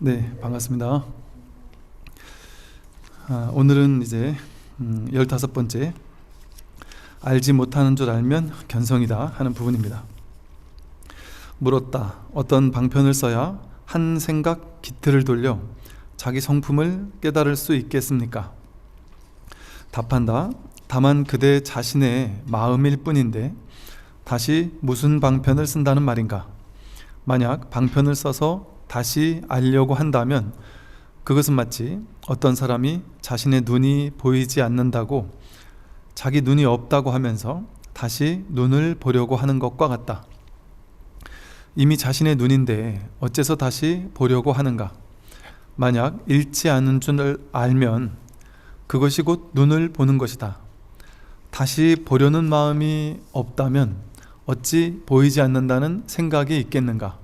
네, 반갑습니다. 오늘은 이제 15번째 알지 못하는 줄 알면 견성이다 하는 부분입니다. 물었다. 어떤 방편을 써야 한 생각 기틀을 돌려 자기 성품을 깨달을 수 있겠습니까? 답한다. 다만 그대 자신의 마음일 뿐인데 다시 무슨 방편을 쓴다는 말인가? 만약 방편을 써서 다시 알려고 한다면 그것은 마치 어떤 사람이 자신의 눈이 보이지 않는다고 자기 눈이 없다고 하면서 다시 눈을 보려고 하는 것과 같다. 이미 자신의 눈인데 어째서 다시 보려고 하는가? 만약 잃지 않은 줄 알면 그것이 곧 눈을 보는 것이다. 다시 보려는 마음이 없다면 어찌 보이지 않는다는 생각이 있겠는가?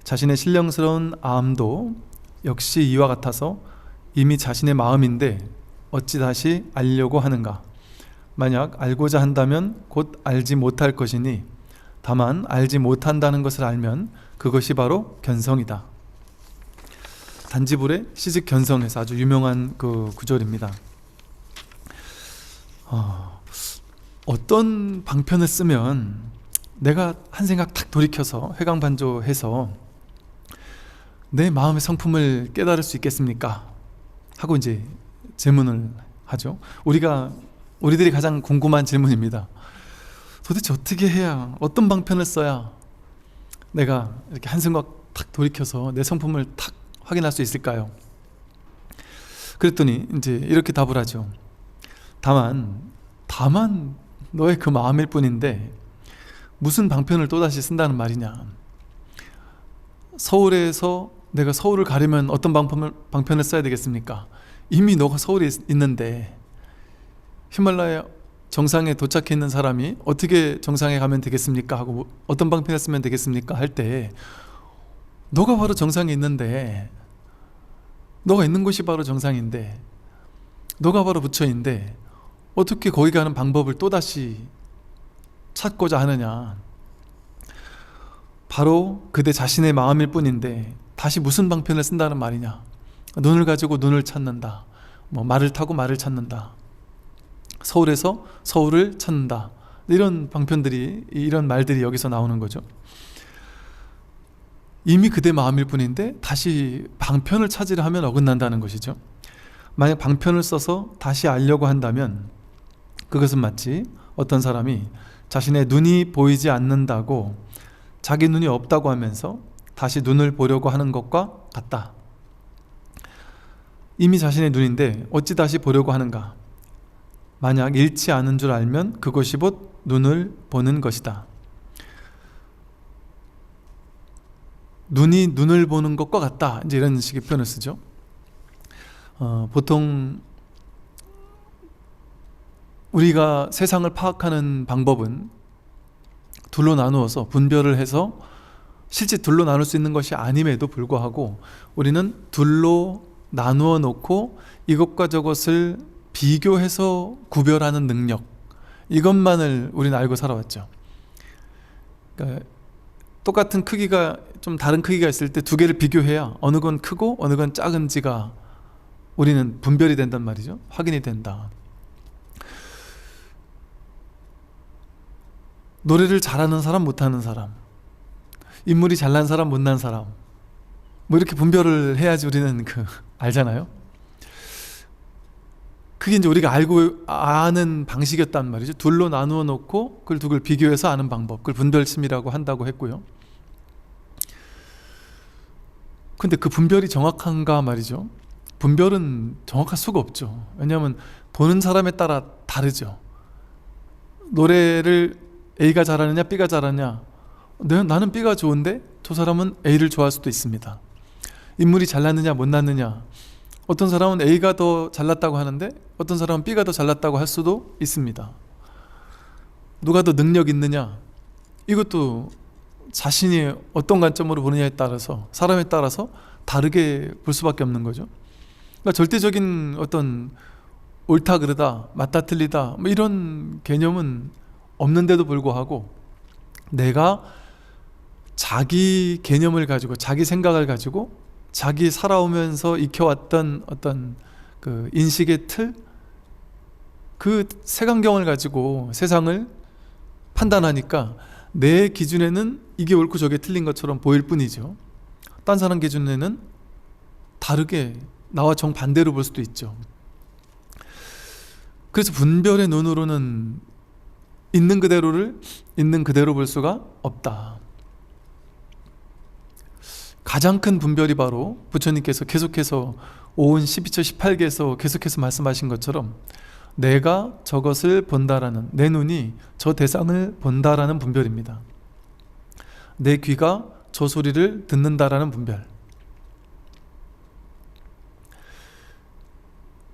자신의 신령스러운 암도 역시 이와 같아서 이미 자신의 마음인데 어찌 다시 알려고 하는가? 만약 알고자 한다면 곧 알지 못할 것이니 다만 알지 못한다는 것을 알면 그것이 바로 견성이다. 단지불의 시직 견성에서 아주 유명한 그 구절입니다. 어떤 방편을 쓰면 내가 한 생각 탁 돌이켜서 회광반조해서 내 마음의 성품을 깨달을 수 있겠습니까? 하고 이제 질문을 하죠. 우리들이 가장 궁금한 질문입니다. 도대체 어떻게 해야, 어떤 방편을 써야 내가 이렇게 한 생각 탁 돌이켜서 내 성품을 탁 확인할 수 있을까요? 그랬더니 이제 이렇게 답을 하죠. 다만 너의 그 마음일 뿐인데 무슨 방편을 또다시 쓴다는 말이냐? 서울에서 내가 서울을 가려면 어떤 방편을 써야 되겠습니까? 이미 너가 서울에 있는데 히말라야 정상에 도착해 있는 사람이 어떻게 정상에 가면 되겠습니까? 하고 어떤 방편을 쓰면 되겠습니까? 할 때 너가 바로 정상에 있는데, 너가 있는 곳이 바로 정상인데, 너가 바로 부처인데 어떻게 거기 가는 방법을 또다시 찾고자 하느냐? 바로 그대 자신의 마음일 뿐인데 다시 무슨 방편을 쓴다는 말이냐? 눈을 가지고 눈을 찾는다, 말을 타고 말을 찾는다, 서울에서 서울을 찾는다, 이런 방편들이, 이런 말들이 여기서 나오는 거죠. 이미 그대 마음일 뿐인데 다시 방편을 찾으려 하면 어긋난다는 것이죠. 만약 방편을 써서 다시 알려고 한다면 그것은 마치 어떤 사람이 자신의 눈이 보이지 않는다고 자기 눈이 없다고 하면서 다시 눈을 보려고 하는 것과 같다. 이미 자신의 눈인데 어찌 다시 보려고 하는가? 만약 잃지 않은 줄 알면 그것이 곧 눈을 보는 것이다. 눈이 눈을 보는 것과 같다, 이제 이런 식의 표현을 쓰죠. 보통 우리가 세상을 파악하는 방법은 둘로 나누어서 분별을 해서 실제 둘로 나눌 수 있는 것이 아님에도 불구하고 우리는 둘로 나누어 놓고 이것과 저것을 비교해서 구별하는 능력, 이것만을 우리는 알고 살아왔죠. 그러니까 똑같은 크기가 좀 다른 크기가 있을 때 두 개를 비교해야 어느 건 크고 어느 건 작은지가 우리는 분별이 된단 말이죠. 확인이 된다. 노래를 잘하는 사람, 못하는 사람, 인물이 잘난 사람, 못난 사람, 이렇게 분별을 해야지 우리는 알잖아요. 그게 이제 우리가 아는 방식이었단 말이죠. 둘로 나누어 놓고 그걸 두 개를 비교해서 아는 방법, 그걸 분별심이라고 한다고 했고요. 근데 그 분별이 정확한가 말이죠. 분별은 정확할 수가 없죠. 왜냐하면 보는 사람에 따라 다르죠. 노래를 A가 잘하느냐 B가 잘하느냐, 나는 B가 좋은데 저 사람은 A를 좋아할 수도 있습니다. 인물이 잘났느냐 못났느냐, 어떤 사람은 A가 더 잘났다고 하는데 어떤 사람은 B가 더 잘났다고 할 수도 있습니다. 누가 더 능력 있느냐, 이것도 자신이 어떤 관점으로 보느냐에 따라서, 사람에 따라서 다르게 볼 수밖에 없는 거죠. 그러니까 절대적인 어떤 옳다 그르다, 맞다 틀리다 이런 개념은 없는데도 불구하고 내가 자기 개념을 가지고, 자기 생각을 가지고 자기 살아오면서 익혀왔던 어떤 그 인식의 틀, 그 색안경을 가지고 세상을 판단하니까 내 기준에는 이게 옳고 저게 틀린 것처럼 보일 뿐이죠. 딴 사람 기준에는 다르게 나와 정반대로 볼 수도 있죠. 그래서 분별의 눈으로는 있는 그대로를 있는 그대로 볼 수가 없다. 가장 큰 분별이 바로 부처님께서 계속해서 오은 12처 18개에서 계속해서 말씀하신 것처럼 내가 저것을 본다라는, 내 눈이 저 대상을 본다라는 분별입니다. 내 귀가 저 소리를 듣는다라는 분별.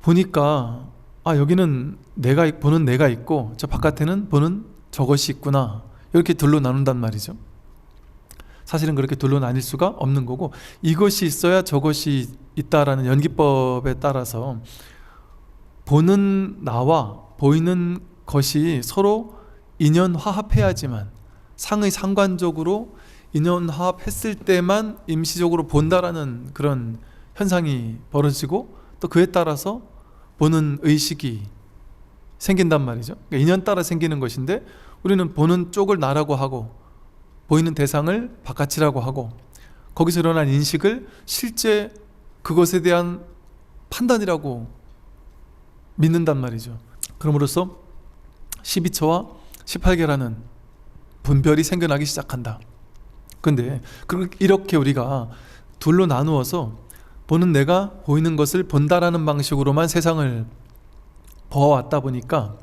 보니까 여기는 내가 보는 내가 있고 저 바깥에는 보는 저것이 있구나, 이렇게 둘로 나눈단 말이죠. 사실은 그렇게 둘로 나뉠 수가 없는 거고, 이것이 있어야 저것이 있다라는 연기법에 따라서 보는 나와 보이는 것이 서로 인연화합해야지만, 상의 상관적으로 인연화합했을 때만 임시적으로 본다라는 그런 현상이 벌어지고, 또 그에 따라서 보는 의식이 생긴단 말이죠. 그러니까 인연 따라 생기는 것인데, 우리는 보는 쪽을 나라고 하고 보이는 대상을 바깥이라고 하고, 거기서 일어난 인식을 실제 그것에 대한 판단이라고 믿는단 말이죠. 그럼으로써 12처와 18개라는 분별이 생겨나기 시작한다. 근데 이렇게 우리가 둘로 나누어서 보는 내가 보이는 것을 본다라는 방식으로만 세상을 보아왔다 보니까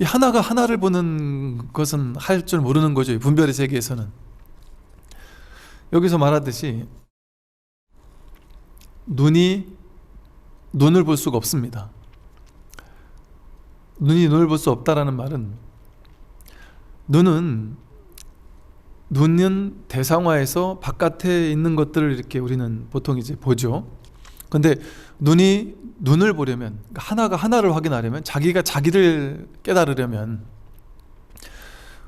이 하나가 하나를 보는 것은 할 줄 모르는 거죠. 분별의 세계에서는. 여기서 말하듯이 눈이 눈을 볼 수가 없습니다. 눈이 눈을 볼 수 없다라는 말은, 눈은 대상화해서 바깥에 있는 것들을 이렇게 우리는 보통 이제 보죠. 근데 눈이 눈을 보려면, 하나가 하나를 확인하려면, 자기가 자기를 깨달으려면,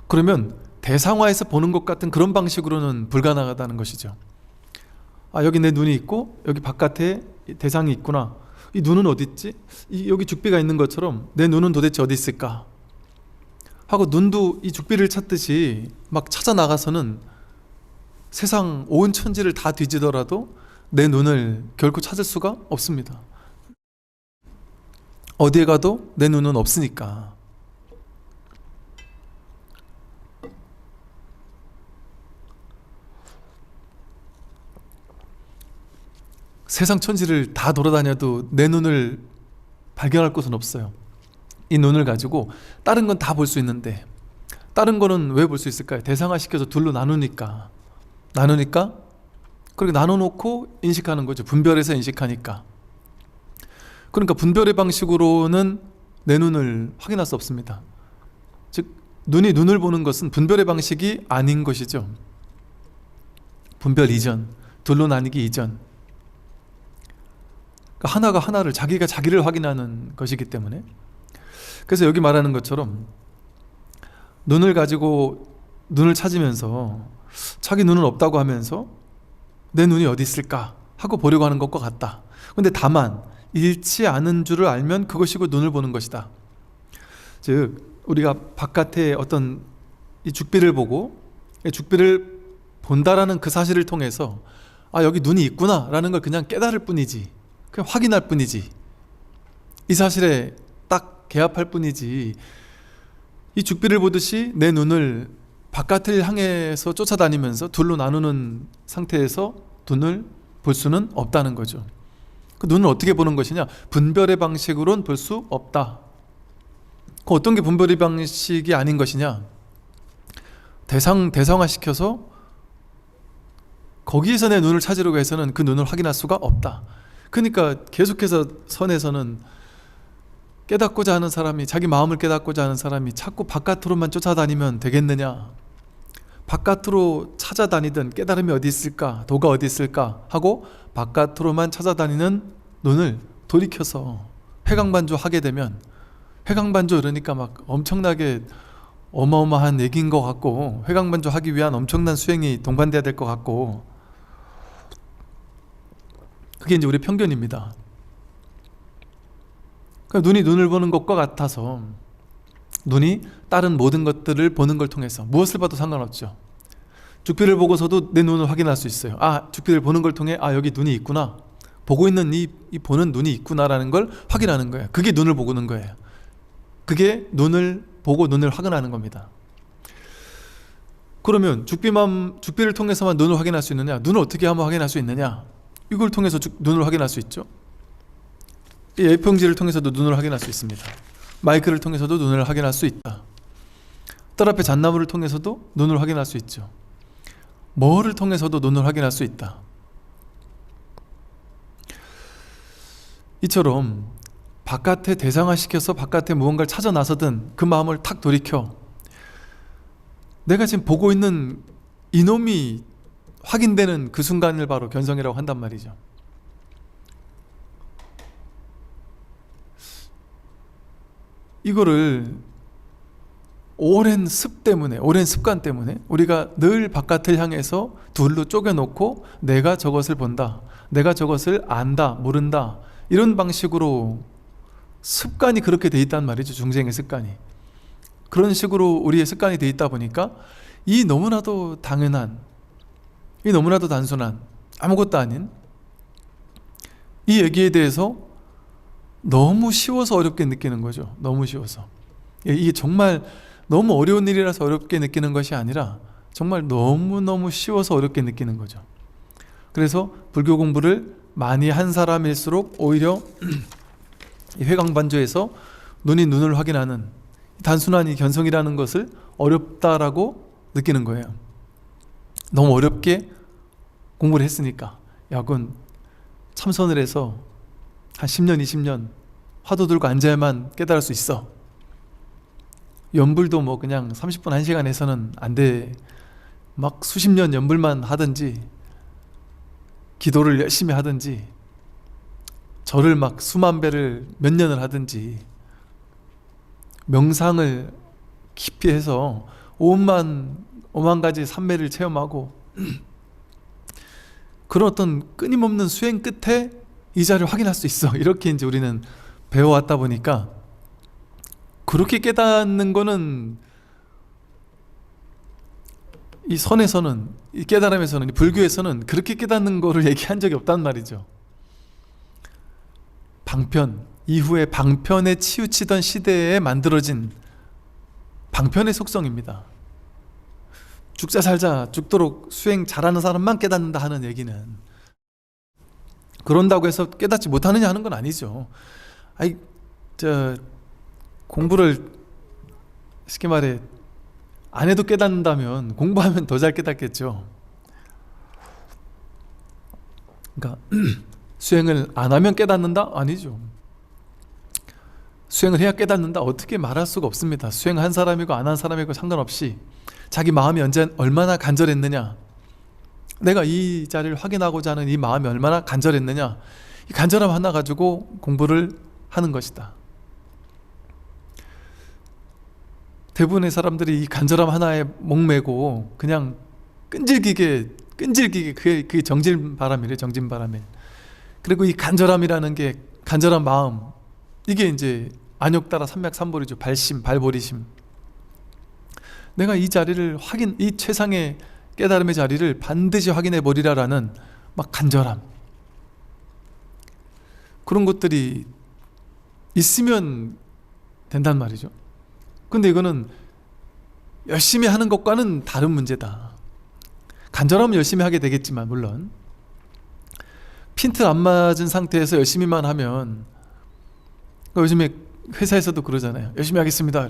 그러면 대상화해서 보는 것 같은 그런 방식으로는 불가능하다는 것이죠. 여기 내 눈이 있고 여기 바깥에 대상이 있구나, 이 눈은 어디 있지? 여기 죽비가 있는 것처럼 내 눈은 도대체 어디 있을까? 하고 눈도 이 죽비를 찾듯이 막 찾아 나가서는 세상 온 천지를 다 뒤지더라도 내 눈을 결코 찾을 수가 없습니다. 어디에 가도 내 눈은 없으니까. 세상 천지를 다 돌아다녀도 내 눈을 발견할 곳은 없어요. 이 눈을 가지고 다른 건 다 볼 수 있는데, 다른 거는 왜 볼 수 있을까요? 대상화시켜서 둘로 나누니까. 그렇게 나눠놓고 인식하는 거죠. 분별해서 인식하니까. 그러니까 분별의 방식으로는 내 눈을 확인할 수 없습니다. 즉 눈이 눈을 보는 것은 분별의 방식이 아닌 것이죠. 분별 이전, 둘로 나뉘기 이전. 그러니까 하나가 하나를, 자기가 자기를 확인하는 것이기 때문에. 그래서 여기 말하는 것처럼 눈을 가지고 눈을 찾으면서 자기 눈은 없다고 하면서 내 눈이 어디 있을까 하고 보려고 하는 것과 같다. 근데 다만 잃지 않은 줄을 알면 그것이고 눈을 보는 것이다. 즉 우리가 바깥에 어떤 이 죽비를 보고 죽비를 본다라는 그 사실을 통해서 여기 눈이 있구나 라는 걸 그냥 깨달을 뿐이지, 그냥 확인할 뿐이지, 이 사실에 딱 개합할 뿐이지, 이 죽비를 보듯이 내 눈을 바깥을 향해서 쫓아다니면서 둘로 나누는 상태에서 눈을 볼 수는 없다는 거죠. 그 눈을 어떻게 보는 것이냐? 분별의 방식으로는 볼 수 없다. 그 어떤 게 분별의 방식이 아닌 것이냐? 대상화시켜서 거기에서 내 눈을 찾으려고 해서는 그 눈을 확인할 수가 없다. 그러니까 계속해서 선에서는 깨닫고자 하는 사람이, 자기 마음을 깨닫고자 하는 사람이 자꾸 바깥으로만 쫓아다니면 되겠느냐, 바깥으로 찾아다니든 깨달음이 어디 있을까, 도가 어디 있을까 하고 바깥으로만 찾아다니는 눈을 돌이켜서 회광반조하게 되면, 회광반조 이러니까 막 엄청나게 어마어마한 얘기인 것 같고, 회광반조하기 위한 엄청난 수행이 동반돼야 될 것 같고, 그게 이제 우리 편견입니다. 그러니까 눈이 눈을 보는 것과 같아서 눈이 다른 모든 것들을 보는 걸 통해서 무엇을 봐도 상관없죠. 죽비를 보고서도 내 눈을 확인할 수 있어요. 죽비를 보는 걸 통해 여기 눈이 있구나, 보고 있는 이 보는 눈이 있구나라는 걸 확인하는 거예요. 그게 눈을 보는 거예요. 그게 눈을 보고 눈을 확인하는 겁니다. 그러면 죽비를 통해서만 눈을 확인할 수 있느냐? 눈을 어떻게 하면 확인할 수 있느냐? 이걸 통해서 눈을 확인할 수 있죠. 이 A4용지를 통해서도 눈을 확인할 수 있습니다. 마이크를 통해서도 눈을 확인할 수 있다. 뜰 앞에 잣나무를 통해서도 눈을 확인할 수 있죠. 뭐를 통해서도 눈을 확인할 수 있다. 이처럼 바깥에 대상화시켜서 바깥에 무언가를 찾아 나서든 그 마음을 탁 돌이켜 내가 지금 보고 있는 이놈이 확인되는 그 순간을 바로 견성이라고 한단 말이죠. 이거를 오랜 습관 때문에 우리가 늘 바깥을 향해서 둘로 쪼개놓고 내가 저것을 본다, 내가 저것을 안다, 모른다, 이런 방식으로 습관이 그렇게 돼 있단 말이죠. 중생의 습관이. 그런 식으로 우리의 습관이 돼 있다 보니까 이 너무나도 당연한, 이 너무나도 단순한, 아무것도 아닌 이 얘기에 대해서 너무 쉬워서 어렵게 느끼는 거죠. 너무 쉬워서. 이게 정말 너무 어려운 일이라서 어렵게 느끼는 것이 아니라 정말 너무너무 쉬워서 어렵게 느끼는 거죠. 그래서 불교 공부를 많이 한 사람일수록 오히려 회광반조에서 눈이 눈을 확인하는 단순한 이 견성이라는 것을 어렵다라고 느끼는 거예요. 너무 어렵게 공부를 했으니까. 그건 참선을 해서 한 10년, 20년 화두 들고 앉아야만 깨달을 수 있어. 연불도 뭐 그냥 30분, 1시간 해서는 안 돼. 막 수십 년 연불만 하든지, 기도를 열심히 하든지, 절을 막 수만 배를 몇 년을 하든지, 명상을 깊이 해서 5만 가지 삼매를 체험하고 그런 어떤 끊임없는 수행 끝에 이 자리를 확인할 수 있어. 이렇게 이제 우리는 배워왔다 보니까 그렇게 깨닫는 거는 이 선에서는, 이 깨달음에서는, 이 불교에서는 그렇게 깨닫는 거를 얘기한 적이 없단 말이죠. 방편, 이후에 방편에 치우치던 시대에 만들어진 방편의 속성입니다. 죽자 살자 죽도록 수행 잘하는 사람만 깨닫는다 하는 얘기는 그런다고 해서 깨닫지 못하느냐 하는 건 아니죠. 공부를 쉽게 말해 안 해도 깨닫는다면 공부하면 더 잘 깨닫겠죠. 그러니까 수행을 안 하면 깨닫는다? 아니죠. 수행을 해야 깨닫는다? 어떻게 말할 수가 없습니다. 수행한 사람이고 안 한 사람이고 상관없이 자기 마음이 얼마나 간절했느냐, 내가 이 자리를 확인하고자 하는 이 마음이 얼마나 간절했느냐, 이 간절함 하나 가지고 공부를 하는 것이다. 대부분의 사람들이 이 간절함 하나에 목매고 그냥 끈질기게 그게 정진바람이래. 정진바람일. 그리고 이 간절함이라는 게, 간절한 마음, 이게 이제 안욕따라 삼맥삼보리죠. 발보리심. 내가 이 자리를 이 최상의 깨달음의 자리를 반드시 확인해 버리라라는 막 간절함, 그런 것들이 있으면 된단 말이죠. 근데 이거는 열심히 하는 것과는 다른 문제다. 간절하면 열심히 하게 되겠지만, 물론 핀트 안 맞은 상태에서 열심히만 하면, 그러니까 요즘에 회사에서도 그러잖아요. 열심히 하겠습니다.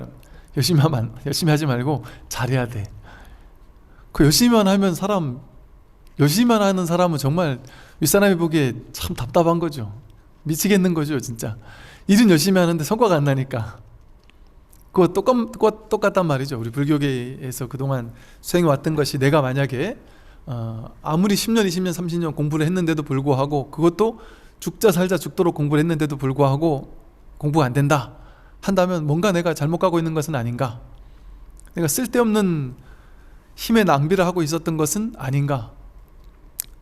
열심히 하지 말고 잘해야 돼. 그 열심히만 하는 사람은 정말 윗사람이 보기에 참 답답한 거죠. 미치겠는 거죠, 진짜. 일은 열심히 하는데 성과가 안 나니까. 그거 똑같단 말이죠. 우리 불교계에서 그동안 수행해 왔던 것이, 내가 만약에 아무리 10년, 20년, 30년 공부를 했는데도 불구하고, 그것도 죽자 살자 죽도록 공부를 했는데도 불구하고 공부가 안 된다 한다면 뭔가 내가 잘못 가고 있는 것은 아닌가, 내가 쓸데없는 힘의 낭비를 하고 있었던 것은 아닌가,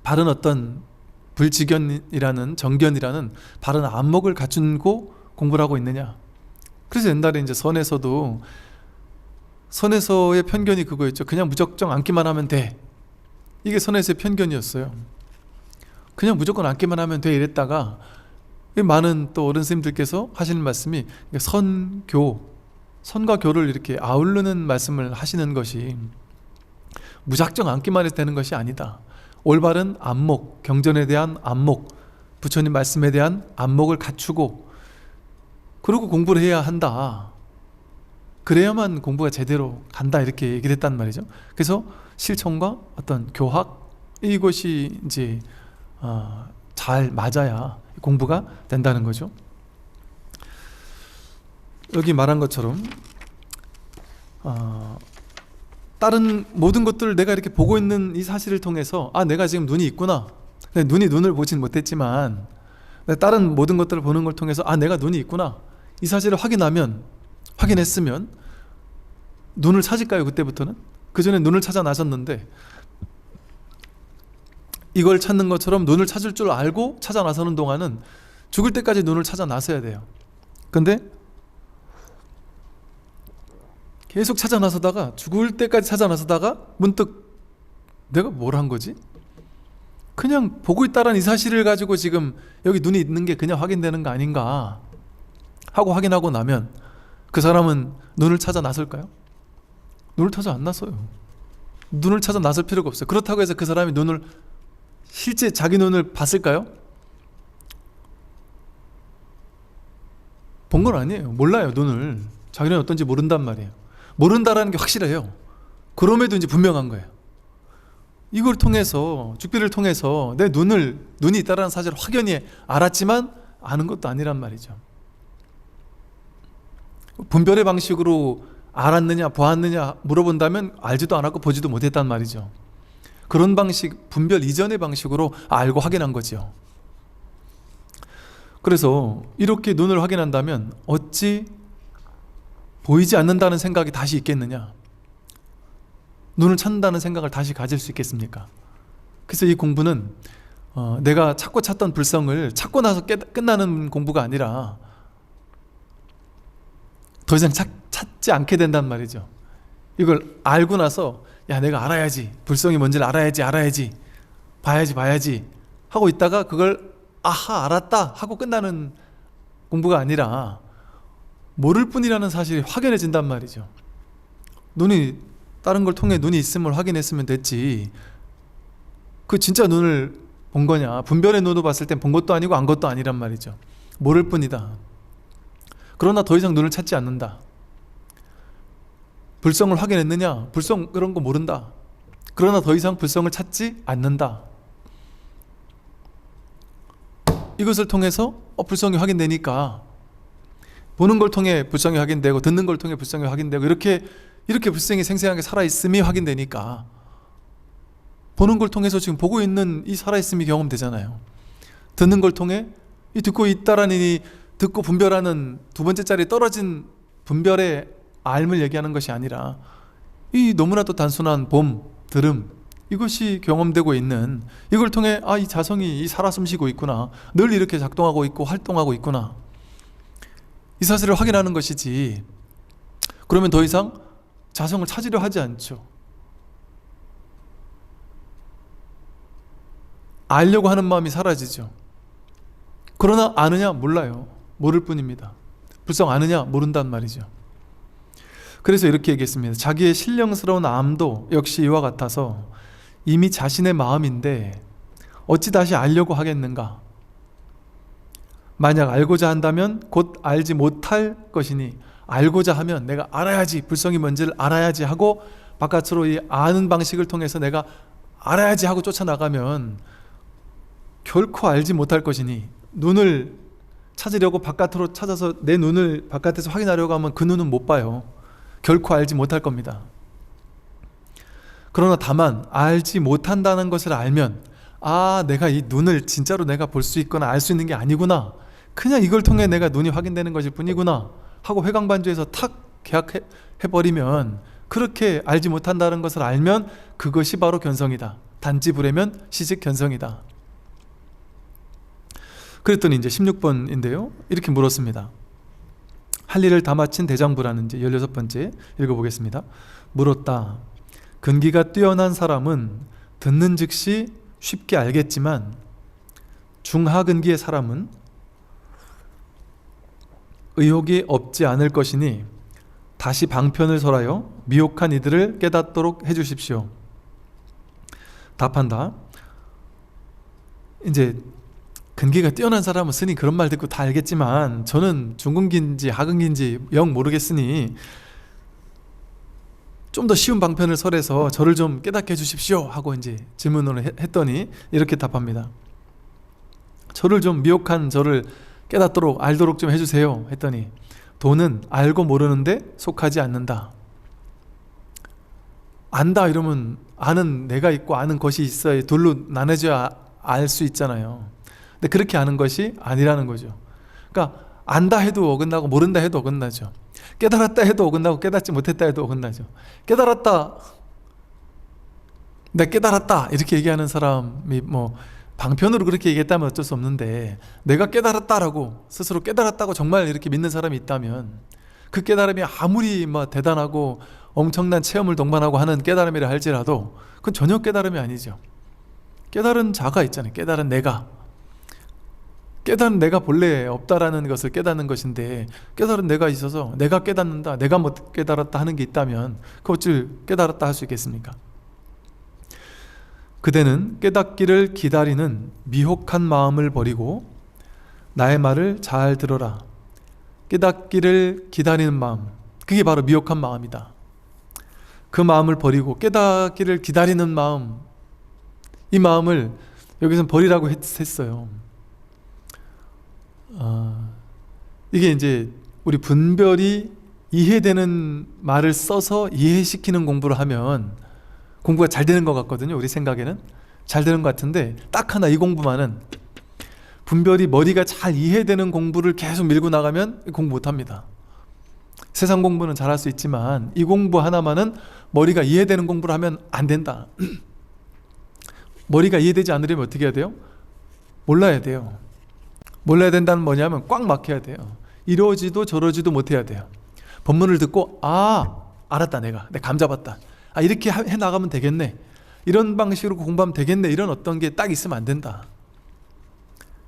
바른 어떤 불직견이라는 정견이라는 바른 안목을 갖추고 공부를 하고 있느냐. 그래서 옛날에 이제 선에서의 편견이 그거였죠. 그냥 무작정 앉기만 하면 돼. 이게 선에서의 편견이었어요. 그냥 무조건 앉기만 하면 돼 이랬다가 많은 또 어른 스님들께서 하시는 말씀이 선과 교를 이렇게 아우르는 말씀을 하시는 것이 무작정 앉기만 해도 되는 것이 아니다. 올바른 안목, 경전에 대한 안목, 부처님 말씀에 대한 안목을 갖추고 그리고 공부를 해야 한다. 그래야만 공부가 제대로 간다 이렇게 얘기를 했단 말이죠. 그래서 실천과 어떤 교학 이것이 이제 잘 맞아야 공부가 된다는 거죠. 여기 말한 것처럼 다른 모든 것들을 내가 이렇게 보고 있는 이 사실을 통해서 내가 지금 눈이 있구나. 눈을 보진 못했지만 다른 모든 것들을 보는 걸 통해서 내가 눈이 있구나. 이 사실을 확인했으면 눈을 찾을까요? 그때부터는? 그 전에 눈을 찾아 나섰는데 이걸 찾는 것처럼 눈을 찾을 줄 알고 찾아 나서는 동안은 죽을 때까지 눈을 찾아 나서야 돼요. 근데 계속 찾아 나서다가 죽을 때까지 찾아 나서다가 문득 내가 뭘 한 거지? 그냥 보고 있다라는 이 사실을 가지고 지금 여기 눈이 있는 게 그냥 확인되는 거 아닌가 하고 확인하고 나면 그 사람은 눈을 찾아 나설까요? 눈을 찾아 안 나서요. 눈을 찾아 나설 필요가 없어요. 그렇다고 해서 그 사람이 실제 자기 눈을 봤을까요? 본 건 아니에요. 몰라요. 눈을 자기 눈이 어떤지 모른단 말이에요. 모른다라는 게 확실해요. 그럼에도 이제 분명한 거예요. 이걸 통해서 죽비를 통해서 내 눈이 있다라는 사실을 확연히 알았지만 아는 것도 아니란 말이죠. 분별의 방식으로 알았느냐 보았느냐 물어본다면 알지도 않았고 보지도 못했단 말이죠. 그런 방식, 분별 이전의 방식으로 알고 확인한 거죠. 그래서 이렇게 눈을 확인한다면 어찌 보이지 않는다는 생각이 다시 있겠느냐? 눈을 찾는다는 생각을 다시 가질 수 있겠습니까? 그래서 이 공부는 내가 찾던 불성을 찾고 나서 끝나는 공부가 아니라 더 이상 찾지 않게 된단 말이죠. 이걸 알고 나서 내가 알아야지, 불성이 뭔지를 알아야지 봐야지 하고 있다가 그걸 알았다 하고 끝나는 공부가 아니라 모를 뿐이라는 사실이 확연해진단 말이죠. 다른 걸 통해 눈이 있음을 확인했으면 됐지, 그 진짜 눈을 본 거냐, 분별의 눈으로 봤을 땐 본 것도 아니고 안 것도 아니란 말이죠. 모를 뿐이다. 그러나 더 이상 눈을 찾지 않는다. 불성을 확인했느냐? 불성 그런 거 모른다. 그러나 더 이상 불성을 찾지 않는다. 이것을 통해서 불성이 확인되니까 보는 걸 통해 불성이 확인되고 듣는 걸 통해 불성이 확인되고 이렇게 불성이 생생하게 살아있음이 확인되니까 보는 걸 통해서 지금 보고 있는 이 살아있음이 경험되잖아요. 듣는 걸 통해 이 듣고 있다라는 이 듣고 분별하는 두 번째 자리에 떨어진 분별의 알을 얘기하는 것이 아니라 이 너무나도 단순한 봄, 들음 이것이 경험되고 있는, 이걸 통해 이 자성이 살아 숨쉬고 있구나, 늘 이렇게 작동하고 있고 활동하고 있구나, 이 사실을 확인하는 것이지. 그러면 더 이상 자성을 찾으려 하지 않죠. 알려고 하는 마음이 사라지죠. 그러나 아느냐? 몰라요. 모를 뿐입니다. 불성 아느냐? 모른단 말이죠. 그래서 이렇게 얘기했습니다. 자기의 신령스러운 암도 역시 이와 같아서 이미 자신의 마음인데 어찌 다시 알려고 하겠는가? 만약 알고자 한다면 곧 알지 못할 것이니, 알고자 하면 내가 알아야지, 불성이 뭔지를 알아야지 하고 바깥으로 이 아는 방식을 통해서 내가 알아야지 하고 쫓아나가면 결코 알지 못할 것이니, 눈을 찾으려고 바깥으로 찾아서 내 눈을 바깥에서 확인하려고 하면 그 눈은 못 봐요. 결코 알지 못할 겁니다. 그러나 다만 알지 못한다는 것을 알면 내가 이 눈을 진짜로 내가 볼 수 있거나 알 수 있는 게 아니구나, 그냥 이걸 통해 내가 눈이 확인되는 것일 뿐이구나 하고 회광반주에서 탁 계약해버리면, 그렇게 알지 못한다는 것을 알면 그것이 바로 견성이다. 단지 불해면 시직 견성이다. 그랬더니 이제 16번인데요. 이렇게 물었습니다. 할 일을 다 마친 대장부라는 이제 16번째 읽어보겠습니다. 물었다. 근기가 뛰어난 사람은 듣는 즉시 쉽게 알겠지만 중하근기의 사람은 의혹이 없지 않을 것이니 다시 방편을 설하여 미혹한 이들을 깨닫도록 해주십시오. 답한다. 이제 근기가 뛰어난 사람은 스님 그런 말 듣고 다 알겠지만 저는 중근기인지 하근기인지 영 모르겠으니 좀 더 쉬운 방편을 설해서 저를 좀 깨닫게 해주십시오 하고 이제 질문을 했더니 이렇게 답합니다. 저를 좀 미혹한 저를 깨닫도록 알도록 좀 해주세요 했더니 도는 알고 모르는데 속하지 않는다. 안다 이러면 아는 내가 있고 아는 것이 있어야 둘로 나눠져야 알 수 있잖아요. 근데 그렇게 아는 것이 아니라는 거죠. 그러니까 안다 해도 어긋나고 모른다 해도 어긋나죠. 깨달았다 해도 어긋나고 깨닫지 못했다 해도 어긋나죠. 깨달았다, 내가 깨달았다 이렇게 얘기하는 사람이 뭐 방편으로 그렇게 얘기했다면 어쩔 수 없는데, 내가 깨달았다라고 스스로 깨달았다고 정말 이렇게 믿는 사람이 있다면 그 깨달음이 아무리 뭐 대단하고 엄청난 체험을 동반하고 하는 깨달음이라 할지라도 그건 전혀 깨달음이 아니죠. 깨달은 자가 있잖아요. 깨달은 내가. 깨달은 내가 본래 없다라는 것을 깨닫는 것인데, 깨달은 내가 있어서 내가 깨닫는다, 내가 못 깨달았다 하는 게 있다면 그 어찌 깨달았다 할 수 있겠습니까? 그대는 깨닫기를 기다리는 미혹한 마음을 버리고 나의 말을 잘 들어라. 깨닫기를 기다리는 마음, 그게 바로 미혹한 마음이다. 그 마음을 버리고 깨닫기를 기다리는 마음, 이 마음을 여기서는 버리라고 했어요. 이게 이제 우리 분별이 이해되는 말을 써서 이해시키는 공부를 하면 공부가 잘 되는 것 같거든요. 우리 생각에는 잘 되는 것 같은데, 딱 하나 이 공부만은 분별이 머리가 잘 이해되는 공부를 계속 밀고 나가면 공부 못합니다. 세상 공부는 잘할 수 있지만 이 공부 하나만은 머리가 이해되는 공부를 하면 안 된다. 머리가 이해되지 않으려면 어떻게 해야 돼요? 몰라야 돼요. 몰라야 된다는 뭐냐면 꽉 막혀야 돼요. 이러지도 저러지도 못해야 돼요. 법문을 듣고 알았다, 내가 감 잡았다, 이렇게 해나가면 되겠네, 이런 방식으로 공부하면 되겠네, 이런 어떤 게 딱 있으면 안 된다.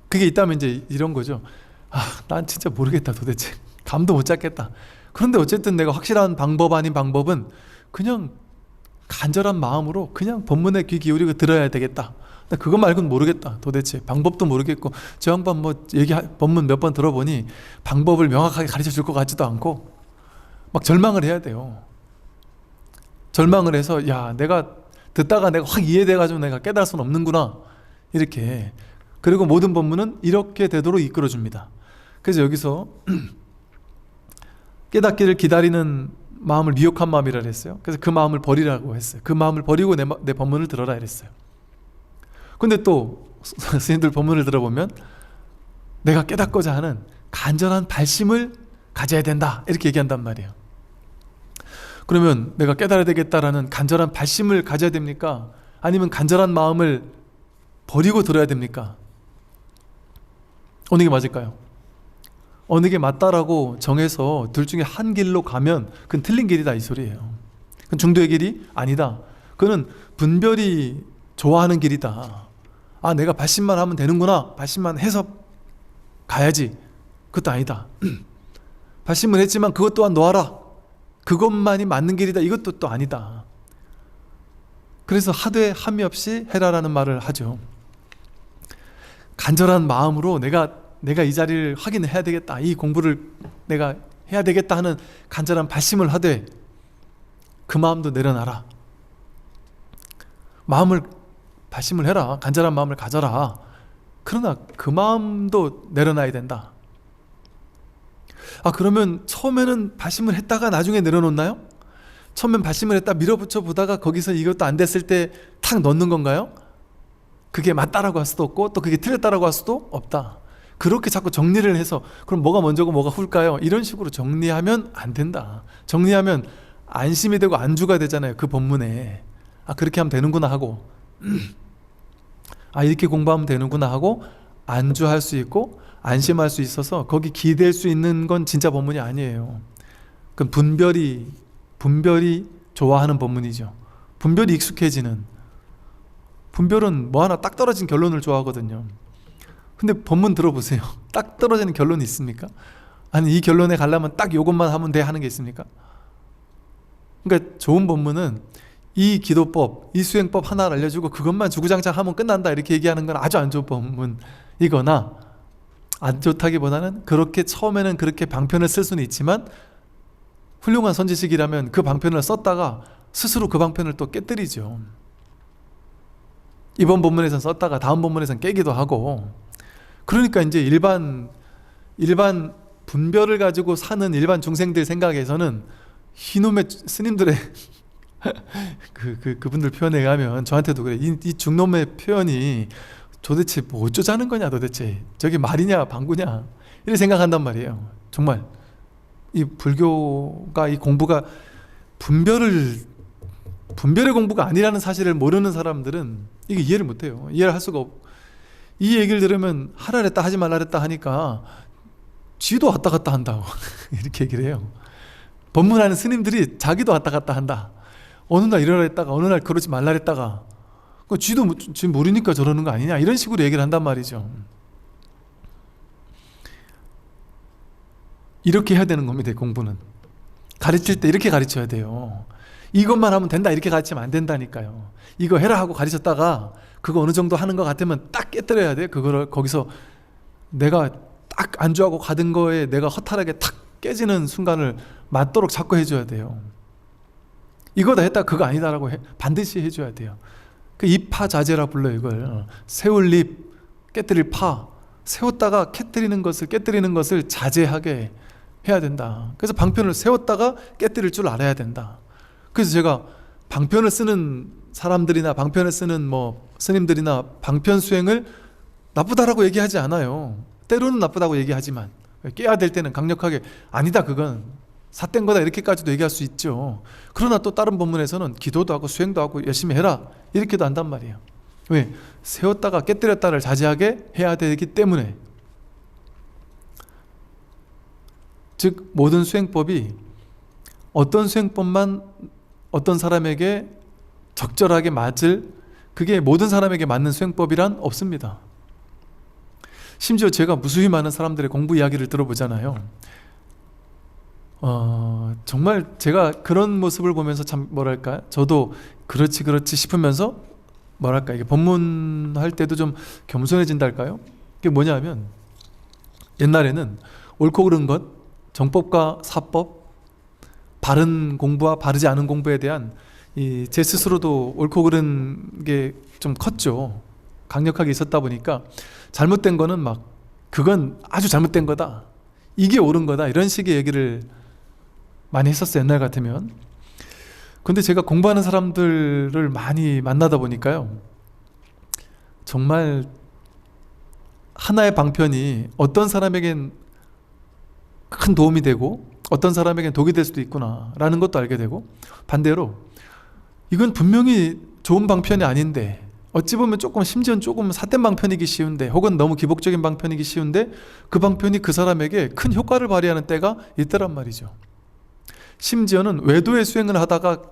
그게 있다면 이제 이런 거죠. 난 진짜 모르겠다, 도대체 감도 못 잡겠다. 그런데 어쨌든 내가 확실한 방법 아닌 방법은 그냥 간절한 마음으로 그냥 법문에 귀 기울이고 들어야 되겠다. 그거 말고는 모르겠다. 도대체 방법도 모르겠고, 저 양반 뭐 법문 몇 번 들어보니 방법을 명확하게 가르쳐 줄 것 같지도 않고 막 절망을 해야 돼요. 절망을 해서 내가 듣다가 내가 확 이해돼가지고 내가 깨달을 수는 없는구나, 이렇게. 그리고 모든 법문은 이렇게 되도록 이끌어줍니다. 그래서 여기서 깨닫기를 기다리는 마음을 미혹한 마음이라 했어요. 그래서 그 마음을 버리라고 했어요. 그 마음을 버리고 내 법문을 들어라 이랬어요. 근데 또 스님들 법문을 들어보면 내가 깨닫고자 하는 간절한 발심을 가져야 된다, 이렇게 얘기한단 말이에요. 그러면 내가 깨달아야 되겠다라는 간절한 발심을 가져야 됩니까? 아니면 간절한 마음을 버리고 들어야 됩니까? 어느 게 맞을까요? 어느 게 맞다라고 정해서 둘 중에 한 길로 가면 그건 틀린 길이다, 이 소리예요. 그건 중도의 길이 아니다. 그는 분별이 좋아하는 길이다. 내가 발심만 하면 되는구나, 발심만 해서 가야지, 그것도 아니다. 발심을 했지만 그것 또한 놓아라, 그것만이 맞는 길이다, 이것도 또 아니다. 그래서 하되 함이 없이 해라라는 말을 하죠. 간절한 마음으로 내가 이 자리를 확인해야 되겠다, 이 공부를 내가 해야 되겠다 하는 간절한 발심을 하되 그 마음도 내려놔라. 발심을 해라, 간절한 마음을 가져라. 그러나 그 마음도 내려놔야 된다. 그러면 처음에는 발심을 했다가 나중에 내려놓나요? 처음엔 발심을 했다 밀어붙여 보다가 거기서 이것도 안 됐을 때 탁 넣는 건가요? 그게 맞다라고 할 수도 없고 또 그게 틀렸다라고 할 수도 없다. 그렇게 자꾸 정리를 해서 그럼 뭐가 먼저고 뭐가 후일까요? 이런 식으로 정리하면 안 된다. 정리하면 안심이 되고 안주가 되잖아요, 그 법문에. 그렇게 하면 되는구나 하고 이렇게 공부하면 되는구나 하고 안주할 수 있고 안심할 수 있어서 거기 기댈 수 있는 건 진짜 법문이 아니에요. 그건 분별이 좋아하는 법문이죠. 분별이 익숙해지는, 분별은 뭐 하나 딱 떨어진 결론을 좋아하거든요. 근데 법문 들어보세요. 딱 떨어지는 결론이 있습니까? 아니, 이 결론에 가려면 딱 요것만 하면 돼 하는 게 있습니까? 그러니까 좋은 법문은 이 기도법, 이 수행법 하나를 알려주고 그것만 주구장창 하면 끝난다 이렇게 얘기하는 건 아주 안 좋은 법문이거나, 안 좋다기보다는 그렇게 처음에는 그렇게 방편을 쓸 수는 있지만 훌륭한 선지식이라면 그 방편을 썼다가 스스로 그 방편을 또 깨뜨리죠. 이번 본문에선 썼다가 다음 본문에선 깨기도 하고. 그러니까 이제 일반 분별을 가지고 사는 일반 중생들 생각에서는 이놈의 스님들의 그분들 표현에 의하면, 저한테도 그래, 이 중놈의 표현이 도대체 뭐 어쩌자는 거냐, 도대체 저게 말이냐 방구냐 이렇게 생각한단 말이에요. 정말 이 불교가, 이 공부가 분별의 공부가 아니라는 사실을 모르는 사람들은 이게 이해를 못해요. 이해를 할 수가 없고, 이 얘기를 들으면 하라 그랬다 하지 말라 그랬다 하니까 지도 왔다 갔다 한다고 이렇게 얘기를 해요. 법문하는 스님들이 자기도 왔다 갔다 한다. 어느 날 이러라 했다가 어느 날 그러지 말라 했다가, 쥐도 지금 모르니까 저러는 거 아니냐 이런 식으로 얘기를 한단 말이죠. 이렇게 해야 되는 겁니다. 공부는 가르칠 때 이렇게 가르쳐야 돼요. 이것만 하면 된다 이렇게 가르치면 안 된다니까요. 이거 해라 하고 가르쳤다가 그거 어느 정도 하는 것 같으면 딱 깨뜨려야 돼. 그거를 거기서 내가 딱 안주하고 가던 거에 내가 허탈하게 탁 깨지는 순간을 맞도록 자꾸 해줘야 돼요. 이거다 했다 그거 아니다라고 반드시 해줘야 돼요. 그 입파자재라 불러요. 이걸 세울 잎, 깨뜨릴 파, 세웠다가 깨뜨리는 것을 자제하게 해야 된다. 그래서 방편을 세웠다가 깨뜨릴 줄 알아야 된다. 그래서 제가 방편을 쓰는 사람들이나 방편을 쓰는 뭐 스님들이나 방편 수행을 나쁘다라고 얘기하지 않아요. 때로는 나쁘다고 얘기하지만 깨야 될 때는 강력하게 아니다 그건 삿된 거다 이렇게까지도 얘기할 수 있죠. 그러나 또 다른 법문에서는 기도도 하고 수행도 하고 열심히 해라 이렇게도 한단 말이에요. 왜? 세웠다가 깨뜨렸다를 자제하게 해야 되기 때문에. 즉 모든 수행법이 어떤 수행법만 어떤 사람에게 적절하게 맞을, 그게 모든 사람에게 맞는 수행법이란 없습니다. 심지어 제가 무수히 많은 사람들의 공부 이야기를 들어보잖아요. 정말 제가 그런 모습을 보면서 참 뭐랄까, 저도 그렇지 싶으면서 뭐랄까, 이게 법문할 때도 좀 겸손해진달까요? 그게 뭐냐면, 옛날에는 옳고 그른 것, 정법과 사법, 바른 공부와 바르지 않은 공부에 대한 제 스스로도 옳고 그른 게 좀 컸죠. 강력하게 있었다 보니까 잘못된 거는 막 그건 아주 잘못된 거다, 이게 옳은 거다, 이런 식의 얘기를 많이 했었어요, 옛날 같으면. 근데 제가 공부하는 사람들을 많이 만나다 보니까요, 정말 하나의 방편이 어떤 사람에겐 큰 도움이 되고 어떤 사람에겐 독이 될 수도 있구나 라는 것도 알게 되고, 반대로 이건 분명히 좋은 방편이 아닌데, 어찌 보면 심지어는 조금 삿된 방편이기 쉬운데, 혹은 너무 기복적인 방편이기 쉬운데, 그 방편이 그 사람에게 큰 효과를 발휘하는 때가 있더란 말이죠. 심지어는 외도의 수행을 하다가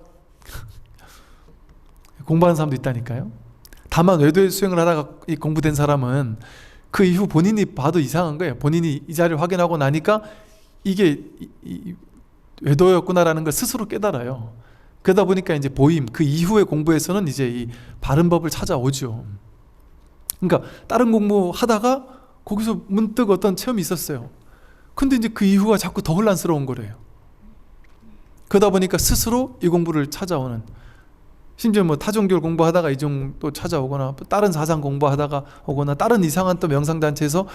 공부하는 사람도 있다니까요. 다만 외도의 수행을 하다가 이 공부된 사람은 그 이후 본인이 봐도 이상한 거예요. 본인이 이 자리를 확인하고 나니까 이게 외도였구나라는 걸 스스로 깨달아요. 그러다 보니까 이제 그 이후의 공부에서는 이제 이 바른 법을 찾아오죠. 그러니까 다른 공부 하다가 거기서 문득 어떤 체험이 있었어요. 근데 이제 그 이후가 자꾸 더 혼란스러운 거래요. 그러다 보니까 스스로 이 공부를 찾아오는, 심지어 뭐 타종교를 공부하다가 이종 또 찾아오거나, 다른 사상 공부하다가 오거나, 다른 이상한 또 명상단체에서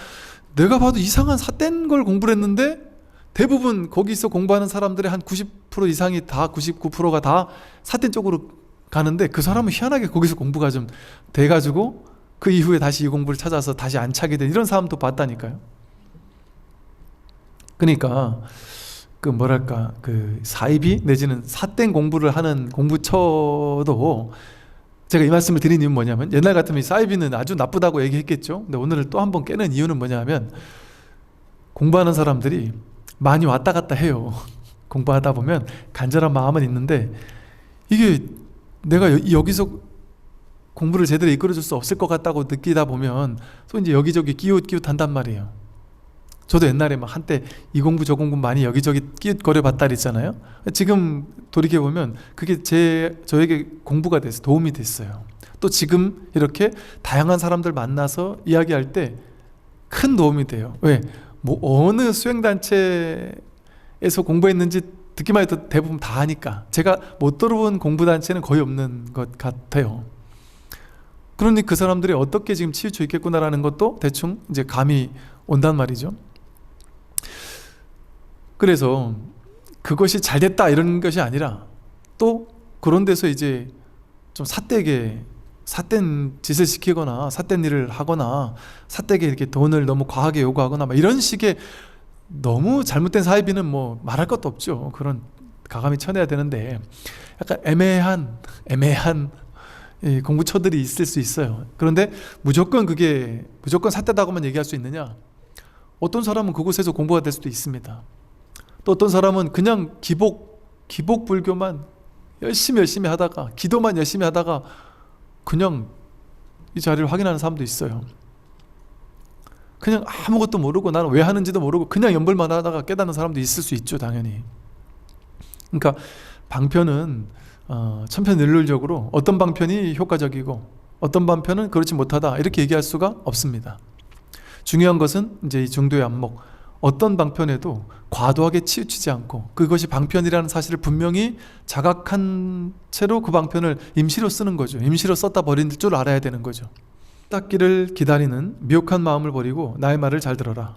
내가 봐도 이상한 삿된 걸 공부를 했는데, 대부분 거기서 공부하는 사람들의 한 90% 이상이 다, 99%가 다 삿된 쪽으로 가는데, 그 사람은 희한하게 거기서 공부가 좀 돼가지고 그 이후에 다시 이 공부를 찾아서 다시 안 차게 된 이런 사람도 봤다니까요. 그러니까 그 사이비 내지는 삿된 공부를 하는 공부처도 제가 이 말씀을 드린 이유는 뭐냐면, 옛날 같으면 사이비는 아주 나쁘다고 얘기했겠죠. 근데 오늘 또 한 번 깨는 이유는 뭐냐면, 공부하는 사람들이 많이 왔다 갔다 해요. 공부하다 보면 간절한 마음은 있는데, 이게 내가 여기서 공부를 제대로 이끌어줄 수 없을 것 같다고 느끼다 보면 또 이제 여기저기 끼웃끼웃 한단 말이에요. 저도 옛날에 막 한때 이 공부 저 공부 많이 여기저기 끼웃거려 봤다 그랬잖아요. 지금 돌이켜보면 그게 저에게 공부가 돼서 도움이 됐어요. 또 지금 이렇게 다양한 사람들 만나서 이야기할 때 큰 도움이 돼요. 왜? 뭐 어느 수행단체에서 공부했는지 듣기만 해도 대부분 다 하니까. 제가 못 들어본 공부단체는 거의 없는 것 같아요. 그러니 그 사람들이 어떻게 지금 치우쳐 있겠구나라는 것도 대충 이제 감이 온단 말이죠. 그래서 그것이 잘 됐다 이런 것이 아니라, 또 그런 데서 이제 좀 삿된 짓을 시키거나 삿된 일을 하거나 삿되게 이렇게 돈을 너무 과하게 요구하거나 막 이런 식의 너무 잘못된 사이비는 뭐 말할 것도 없죠. 그런 가감이 쳐내야 되는데, 약간 애매한 이 공부처들이 있을 수 있어요. 그런데 무조건 삿되다고만 얘기할 수 있느냐? 어떤 사람은 그곳에서 공부가 될 수도 있습니다. 또 어떤 사람은 그냥 기복 불교만 열심히 하다가, 기도만 열심히 하다가 그냥 이 자리를 확인하는 사람도 있어요. 그냥 아무것도 모르고, 나는 왜 하는지도 모르고 그냥 연불만 하다가 깨닫는 사람도 있을 수 있죠, 당연히. 그러니까 방편은 천편일률적으로 어떤 방편이 효과적이고 어떤 방편은 그렇지 못하다 이렇게 얘기할 수가 없습니다. 중요한 것은 이제 이 중도의 안목, 어떤 방편에도 과도하게 치우치지 않고 그것이 방편이라는 사실을 분명히 자각한 채로 그 방편을 임시로 쓰는 거죠. 임시로 썼다 버린 줄 알아야 되는 거죠. 깨닫기를 기다리는 미혹한 마음을 버리고 나의 말을 잘 들어라.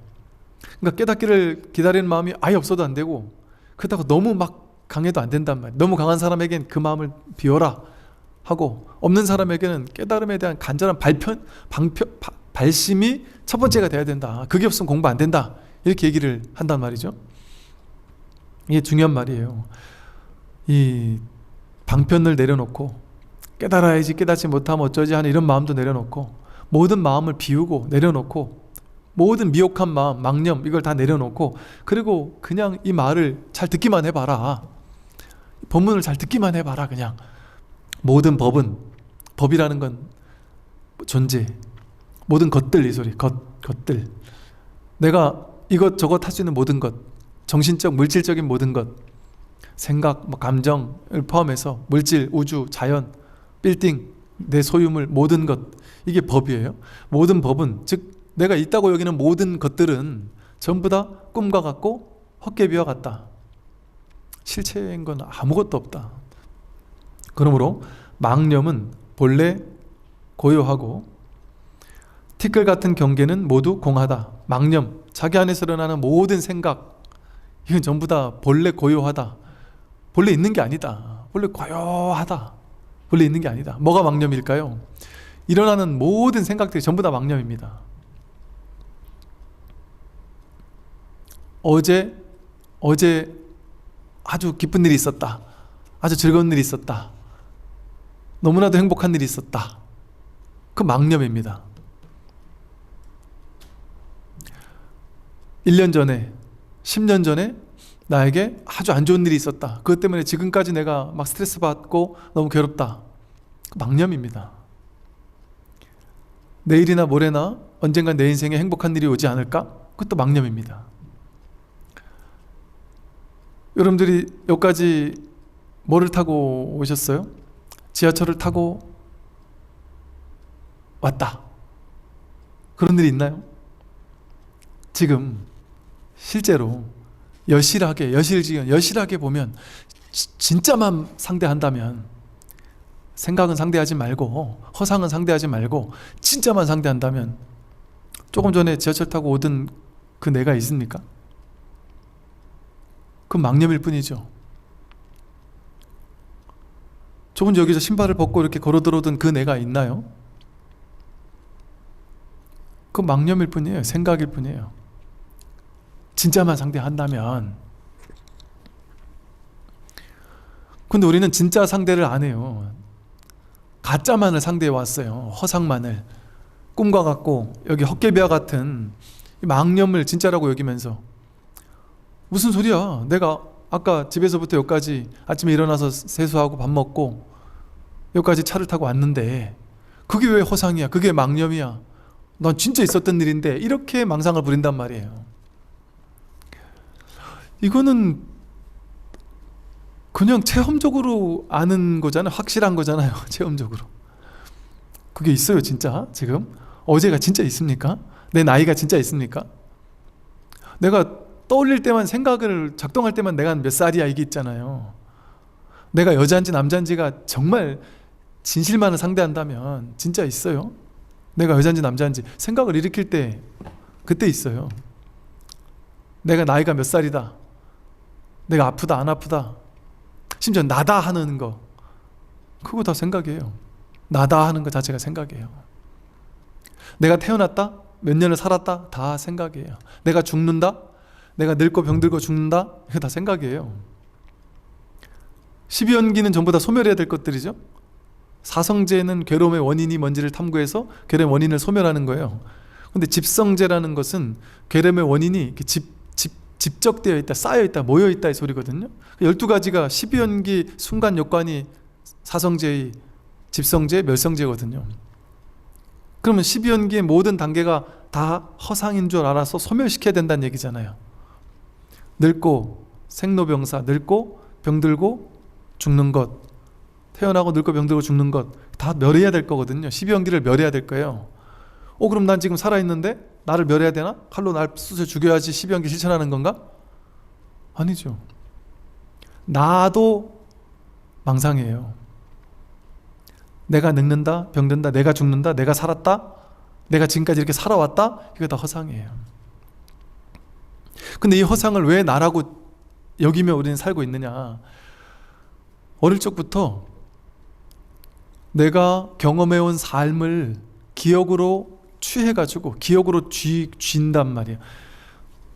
그러니까 깨닫기를 기다리는 마음이 아예 없어도 안 되고, 그렇다고 너무 막 강해도 안 된단 말이에요. 너무 강한 사람에겐 그 마음을 비워라 하고, 없는 사람에게는 깨달음에 대한 간절한 발심이 첫 번째가 돼야 된다. 그게 없으면 공부 안 된다. 이렇게 얘기를 한단 말이죠. 이게 중요한 말이에요. 이 방편을 내려놓고, 깨달아야지 깨닫지 못하면 어쩌지 하는 이런 마음도 내려놓고, 모든 마음을 비우고 내려놓고, 모든 미혹한 마음, 망념 이걸 다 내려놓고, 그리고 그냥 이 말을 잘 듣기만 해봐라. 법문을 잘 듣기만 해봐라. 그냥 모든 법이라는 건 존재, 모든 것들, 이 소리 것들, 내가 이것저것 할 수 있는 모든 것, 정신적 물질적인 모든 것, 생각, 감정을 포함해서 물질, 우주, 자연, 빌딩, 내 소유물, 모든 것, 이게 법이에요. 모든 법은, 즉 내가 있다고 여기는 모든 것들은 전부 다 꿈과 같고 헛개비와 같다. 실체인 건 아무것도 없다. 그러므로 망념은 본래 고요하고 티끌 같은 경계는 모두 공하다. 망념, 자기 안에서 일어나는 모든 생각, 이건 전부 다 본래 고요하다. 본래 있는 게 아니다. 본래 고요하다. 본래 있는 게 아니다. 뭐가 망념일까요? 일어나는 모든 생각들이 전부 다 망념입니다. 어제 아주 기쁜 일이 있었다. 아주 즐거운 일이 있었다. 너무나도 행복한 일이 있었다. 그 망념입니다. 1년 전에, 10년 전에 나에게 아주 안 좋은 일이 있었다. 그것 때문에 지금까지 내가 막 스트레스 받고 너무 괴롭다. 그 망념입니다. 내일이나 모레나 언젠가 내 인생에 행복한 일이 오지 않을까? 그것도 망념입니다. 여러분들이 여기까지 뭐를 타고 오셨어요? 지하철을 타고 왔다. 그런 일이 있나요? 지금 실제로 여실하게 보면, 진짜만 상대한다면, 생각은 상대하지 말고 허상은 상대하지 말고 진짜만 상대한다면, 조금 전에 지하철 타고 오던 그 내가 있습니까? 그 망념일 뿐이죠. 조금 전에 여기서 신발을 벗고 이렇게 걸어 들어오던 그 내가 있나요? 그 망념일 뿐이에요. 생각일 뿐이에요. 진짜만 상대한다면. 근데 우리는 진짜 상대를 안 해요. 가짜만을 상대해 왔어요. 허상만을. 꿈과 같고 여기 헛개비와 같은 이 망념을 진짜라고 여기면서, 무슨 소리야, 내가 아까 집에서부터 여기까지 아침에 일어나서 세수하고 밥 먹고 여기까지 차를 타고 왔는데 그게 왜 허상이야, 그게 망념이야, 넌 진짜 있었던 일인데, 이렇게 망상을 부린단 말이에요. 이거는 그냥 체험적으로 아는 거잖아요. 확실한 거잖아요. 체험적으로. 그게 있어요 진짜? 지금? 어제가 진짜 있습니까? 내 나이가 진짜 있습니까? 내가 떠올릴 때만, 생각을 작동할 때만 내가 몇 살이야 이게 있잖아요. 내가 여자인지 남자인지가 정말 진실만을 상대한다면 진짜 있어요. 내가 여자인지 남자인지 생각을 일으킬 때 그때 있어요. 내가 나이가 몇 살이다, 내가 아프다 안 아프다, 심지어 나다 하는 거, 그거 다 생각이에요. 나다 하는 거 자체가 생각이에요. 내가 태어났다, 몇 년을 살았다, 다 생각이에요. 내가 죽는다, 내가 늙고 병들고 죽는다, 이거 다 생각이에요. 12연기는 전부 다 소멸해야 될 것들이죠. 사성제는 괴로움의 원인이 뭔지를 탐구해서 괴로움의 원인을 소멸하는 거예요. 근데 집성제라는 것은 괴로움의 원인이 이렇게 집적되어 있다, 쌓여 있다, 모여 있다 이 소리거든요. 12가지가 12연기 순간 역관이 사성제의 집성제, 멸성제거든요. 그러면 12연기의 모든 단계가 다 허상인 줄 알아서 소멸시켜야 된다는 얘기잖아요. 늙고 생로병사, 늙고 병들고 죽는 것, 태어나고 늙고 병들고 죽는 것 다 멸해야 될 거거든요. 12연기를 멸해야 될 거예요. 그럼 난 지금 살아있는데 나를 멸해야 되나? 칼로 날 쑤셔 죽여야지 12연기 실천하는 건가? 아니죠. 나도 망상이에요. 내가 늙는다, 병든다, 내가 죽는다, 내가 살았다, 내가 지금까지 이렇게 살아왔다, 이거 다 허상이에요. 근데 이 허상을 왜 나라고 여기며 우리는 살고 있느냐? 어릴 적부터 내가 경험해온 삶을 기억으로 취해가지고 기억으로 쥔단 말이에요.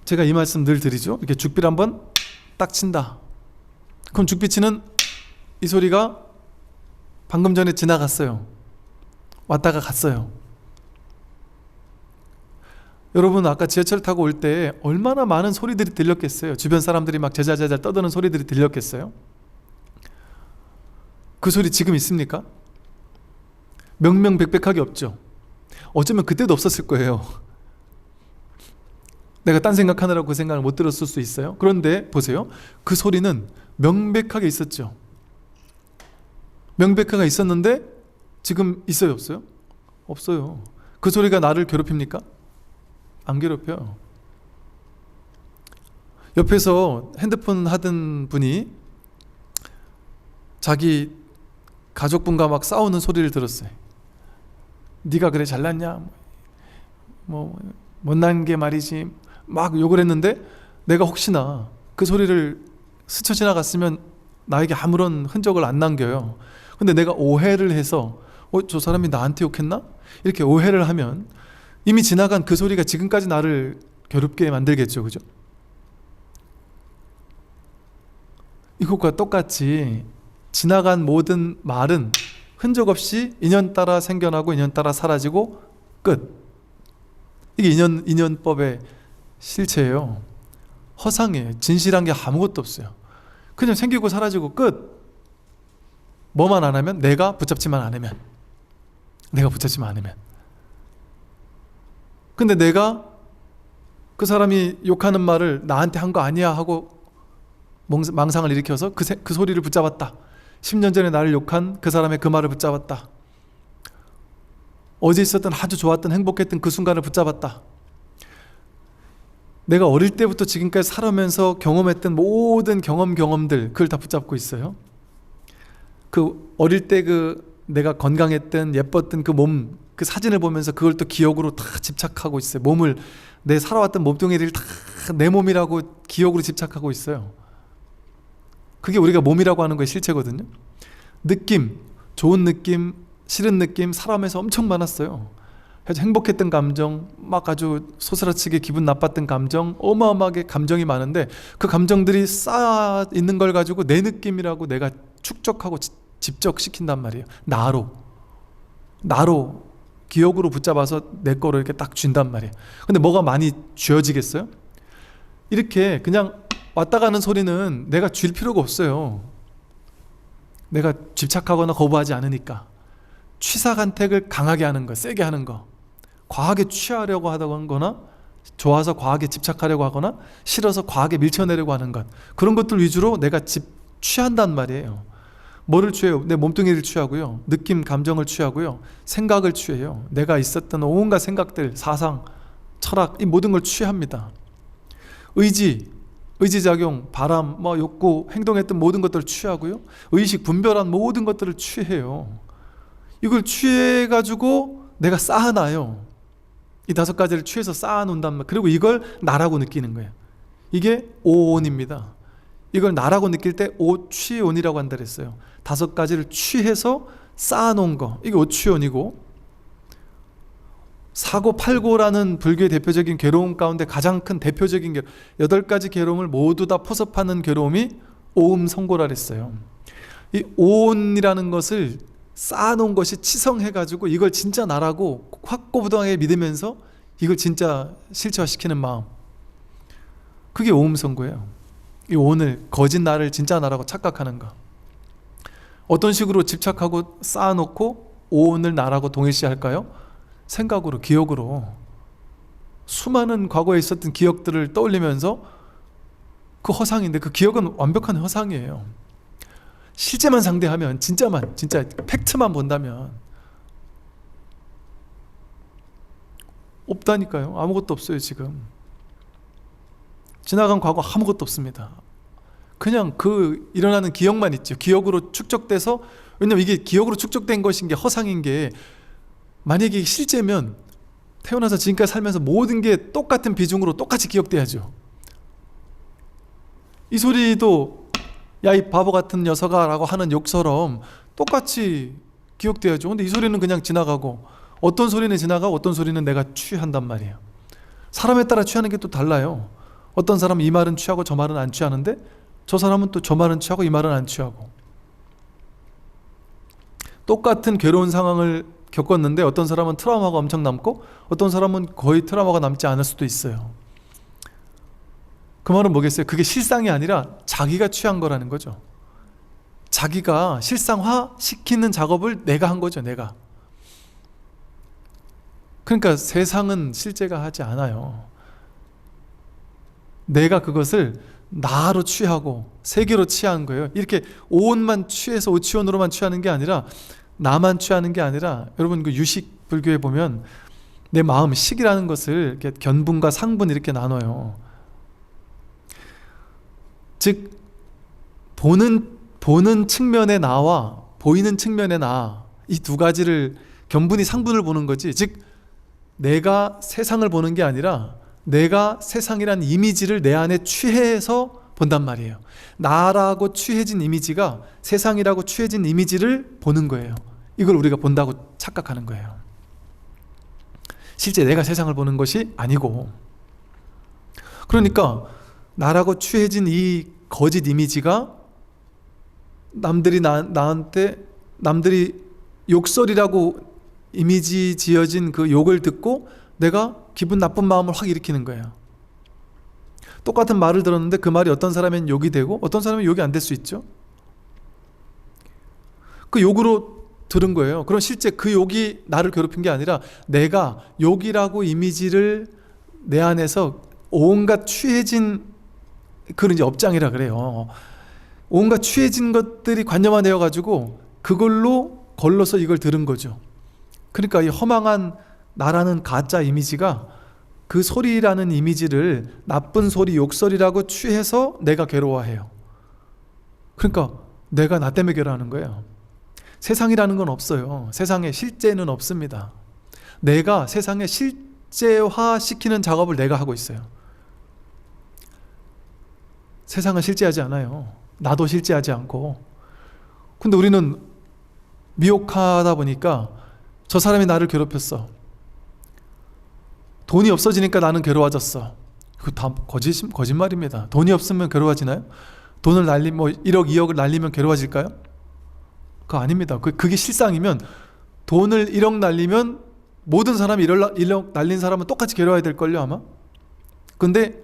제가 이 말씀 늘 드리죠. 이렇게 죽비를 한번 딱 친다, 그럼 죽비 치는 이 소리가 방금 전에 지나갔어요. 왔다가 갔어요. 여러분 아까 지하철 타고 올 때 얼마나 많은 소리들이 들렸겠어요. 주변 사람들이 막 제자제자 떠드는 소리들이 들렸겠어요. 그 소리 지금 있습니까? 명명백백하게 없죠. 어쩌면 그때도 없었을 거예요. 내가 딴 생각하느라고 그 생각을 못 들었을 수 있어요. 그런데 보세요, 그 소리는 명백하게 있었죠. 명백하게 있었는데 지금 있어요 없어요? 없어요. 그 소리가 나를 괴롭힙니까? 안 괴롭혀요. 옆에서 핸드폰 하던 분이 자기 가족분과 막 싸우는 소리를 들었어요. 네가 그래 잘났냐, 뭐 못난 게 말이지, 막 욕을 했는데 내가 혹시나 그 소리를 스쳐 지나갔으면 나에게 아무런 흔적을 안 남겨요. 근데 내가 오해를 해서 저 사람이 나한테 욕했나? 이렇게 오해를 하면 이미 지나간 그 소리가 지금까지 나를 괴롭게 만들겠죠. 그죠? 이것과 똑같이 지나간 모든 말은 흔적 없이 인연 따라 생겨나고 인연 따라 사라지고 끝. 이게 인연법의 실체예요. 허상이에요. 진실한 게 아무것도 없어요. 그냥 생기고 사라지고 끝. 뭐만 안 하면? 내가 붙잡지만 않으면. 내가 붙잡지만 않으면. 근데 내가 그 사람이 욕하는 말을 나한테 한 거 아니야 하고 망상을 일으켜서 그 소리를 붙잡았다. 10년 전에 나를 욕한 그 사람의 그 말을 붙잡았다. 어제 있었던 아주 좋았던 행복했던 그 순간을 붙잡았다. 내가 어릴 때부터 지금까지 살아오면서 경험했던 모든 경험들 그걸 다 붙잡고 있어요. 그 어릴 때 내가 건강했던 예뻤던 그 몸, 그 사진을 보면서 그걸 또 기억으로 다 집착하고 있어요. 몸을, 내 살아왔던 몸뚱이를 다 내 몸이라고 기억으로 집착하고 있어요. 그게 우리가 몸이라고 하는 거의 실체거든요. 느낌, 좋은 느낌, 싫은 느낌 살아오면서 엄청 많았어요. 아주 행복했던 감정, 막 아주 소스라치게 기분 나빴던 감정, 어마어마하게 감정이 많은데 그 감정들이 쌓여 있는 걸 가지고 내 느낌이라고 내가 축적하고 집적시킨단 말이에요. 나로. 나로 기억으로 붙잡아서 내 거로 이렇게 딱 쥔단 말이에요. 근데 뭐가 많이 쥐어지겠어요? 이렇게 그냥 왔다 가는 소리는 내가 쥘 필요가 없어요. 내가 집착하거나 거부하지 않으니까. 취사간택을 강하게 하는 거, 세게 하는 거, 과하게 취하려고 하거나 좋아서 과하게 집착하려고 하거나 싫어서 과하게 밀쳐내려고 하는 것, 그런 것들 위주로 내가 취한단 말이에요. 뭐를 취해요? 내 몸뚱이를 취하고요, 느낌, 감정을 취하고요, 생각을 취해요. 내가 있었던 온갖 생각들, 사상, 철학, 이 모든 걸 취합니다. 의지작용, 바람, 욕구, 행동했던 모든 것들을 취하고요, 의식, 분별한 모든 것들을 취해요. 이걸 취해가지고 내가 쌓아놔요. 이 5가지를 취해서 쌓아놓는단 말이에요. 그리고 이걸 나라고 느끼는 거예요. 이게 오온입니다. 이걸 나라고 느낄 때 오취온이라고 한다 그랬어요. 5가지를 취해서 쌓아놓은 거, 이게 오취온이고, 사고팔고라는 불교의 대표적인 괴로움 가운데 가장 큰 대표적인 8가지 괴로움을 모두 다 포섭하는 괴로움이 오음성고라 그랬어요. 이 오온이라는 것을 쌓아놓은 것이 치성해가지고 이걸 진짜 나라고 확고부동하게 믿으면서 이걸 진짜 실체화시키는 마음, 그게 오음성고예요. 이 오늘 거짓 나를 진짜 나라고 착각하는 거, 어떤 식으로 집착하고 쌓아놓고 오온을 나라고 동일시할까요? 생각으로, 기억으로. 수많은 과거에 있었던 기억들을 떠올리면서 그 허상인데, 그 기억은 완벽한 허상이에요. 실제만 상대하면, 진짜 팩트만 본다면 없다니까요. 아무것도 없어요. 지금 지나간 과거 아무것도 없습니다. 그냥 그 일어나는 기억만 있죠. 기억으로 축적돼서, 왜냐면 이게 기억으로 축적된 것인 게 허상인 게, 만약에 실제면 태어나서 지금까지 살면서 모든 게 똑같은 비중으로 똑같이 기억돼야죠. 이 소리도 야 이 바보 같은 녀석아 라고 하는 욕처럼 똑같이 기억돼야죠. 근데 이 소리는 그냥 지나가고, 어떤 소리는 지나가고 어떤 소리는 내가 취한단 말이에요. 사람에 따라 취하는 게 또 달라요. 어떤 사람은 이 말은 취하고 저 말은 안 취하는데, 저 사람은 또 저 말은 취하고 이 말은 안 취하고. 똑같은 괴로운 상황을 겪었는데 어떤 사람은 트라우마가 엄청 남고 어떤 사람은 거의 트라우마가 남지 않을 수도 있어요. 그 말은 뭐겠어요? 그게 실상이 아니라 자기가 취한 거라는 거죠. 자기가 실상화 시키는 작업을 내가 한 거죠. 내가. 그러니까 세상은 실제가 하지 않아요. 내가 그것을 나로 취하고 세계로 취한 거예요. 이렇게 오온만 취해서 오치온으로만 취하는 게 아니라, 나만 취하는 게 아니라, 여러분 그 유식 불교에 보면 내 마음, 식이라는 것을 이렇게 견분과 상분 이렇게 나눠요. 즉 보는 측면의 나와 보이는 측면의 나, 이 2가지를 견분이 상분을 보는 거지. 즉 내가 세상을 보는 게 아니라 내가 세상이란 이미지를 내 안에 취해서 본단 말이에요. 나라고 취해진 이미지가 세상이라고 취해진 이미지를 보는 거예요. 이걸 우리가 본다고 착각하는 거예요. 실제 내가 세상을 보는 것이 아니고. 그러니까 나라고 취해진 이 거짓 이미지가 남들이 나한테, 남들이 욕설이라고 이미지 지어진 그 욕을 듣고 내가 기분 나쁜 마음을 확 일으키는 거예요. 똑같은 말을 들었는데 그 말이 어떤 사람은 욕이 되고 어떤 사람은 욕이 안 될 수 있죠. 그 욕으로 들은 거예요. 그럼 실제 그 욕이 나를 괴롭힌 게 아니라 내가 욕이라고 이미지를 내 안에서 온갖 취해진, 그런 이제 업장이라 그래요. 온갖 취해진 것들이 관념화되어 가지고 그걸로 걸러서 이걸 들은 거죠. 그러니까 이 허망한 나라는 가짜 이미지가 그 소리라는 이미지를 나쁜 소리, 욕설이라고 취해서 내가 괴로워해요. 그러니까 내가 나 때문에 괴로워하는 거예요. 세상이라는 건 없어요. 세상에 실제는 없습니다. 내가 세상에 실제화시키는 작업을 내가 하고 있어요. 세상은 실제하지 않아요. 나도 실제하지 않고. 근데 우리는 미혹하다 보니까 저 사람이 나를 괴롭혔어. 돈이 없어지니까 나는 괴로워졌어. 그거 다 거짓말입니다. 돈이 없으면 괴로워지나요? 돈을 1억, 2억을 날리면 괴로워질까요? 그거 아닙니다. 그게 실상이면 돈을 1억 날리면 모든 사람이 1억 날린 사람은 똑같이 괴로워야 될걸요 아마. 근데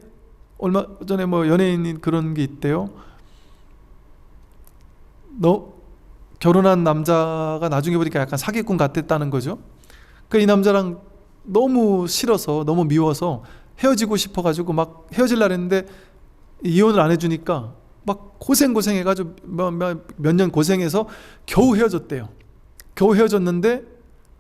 얼마 전에 뭐 연예인 그런 게 있대요. 너 결혼한 남자가 나중에 보니까 약간 사기꾼 같았다는 거죠. 그 이 남자랑 너무 싫어서, 너무 미워서 헤어지고 싶어가지고 막 헤어질라 했는데 이혼을 안 해주니까 막 고생해가지고 몇 년 고생해서 겨우 헤어졌대요. 겨우 헤어졌는데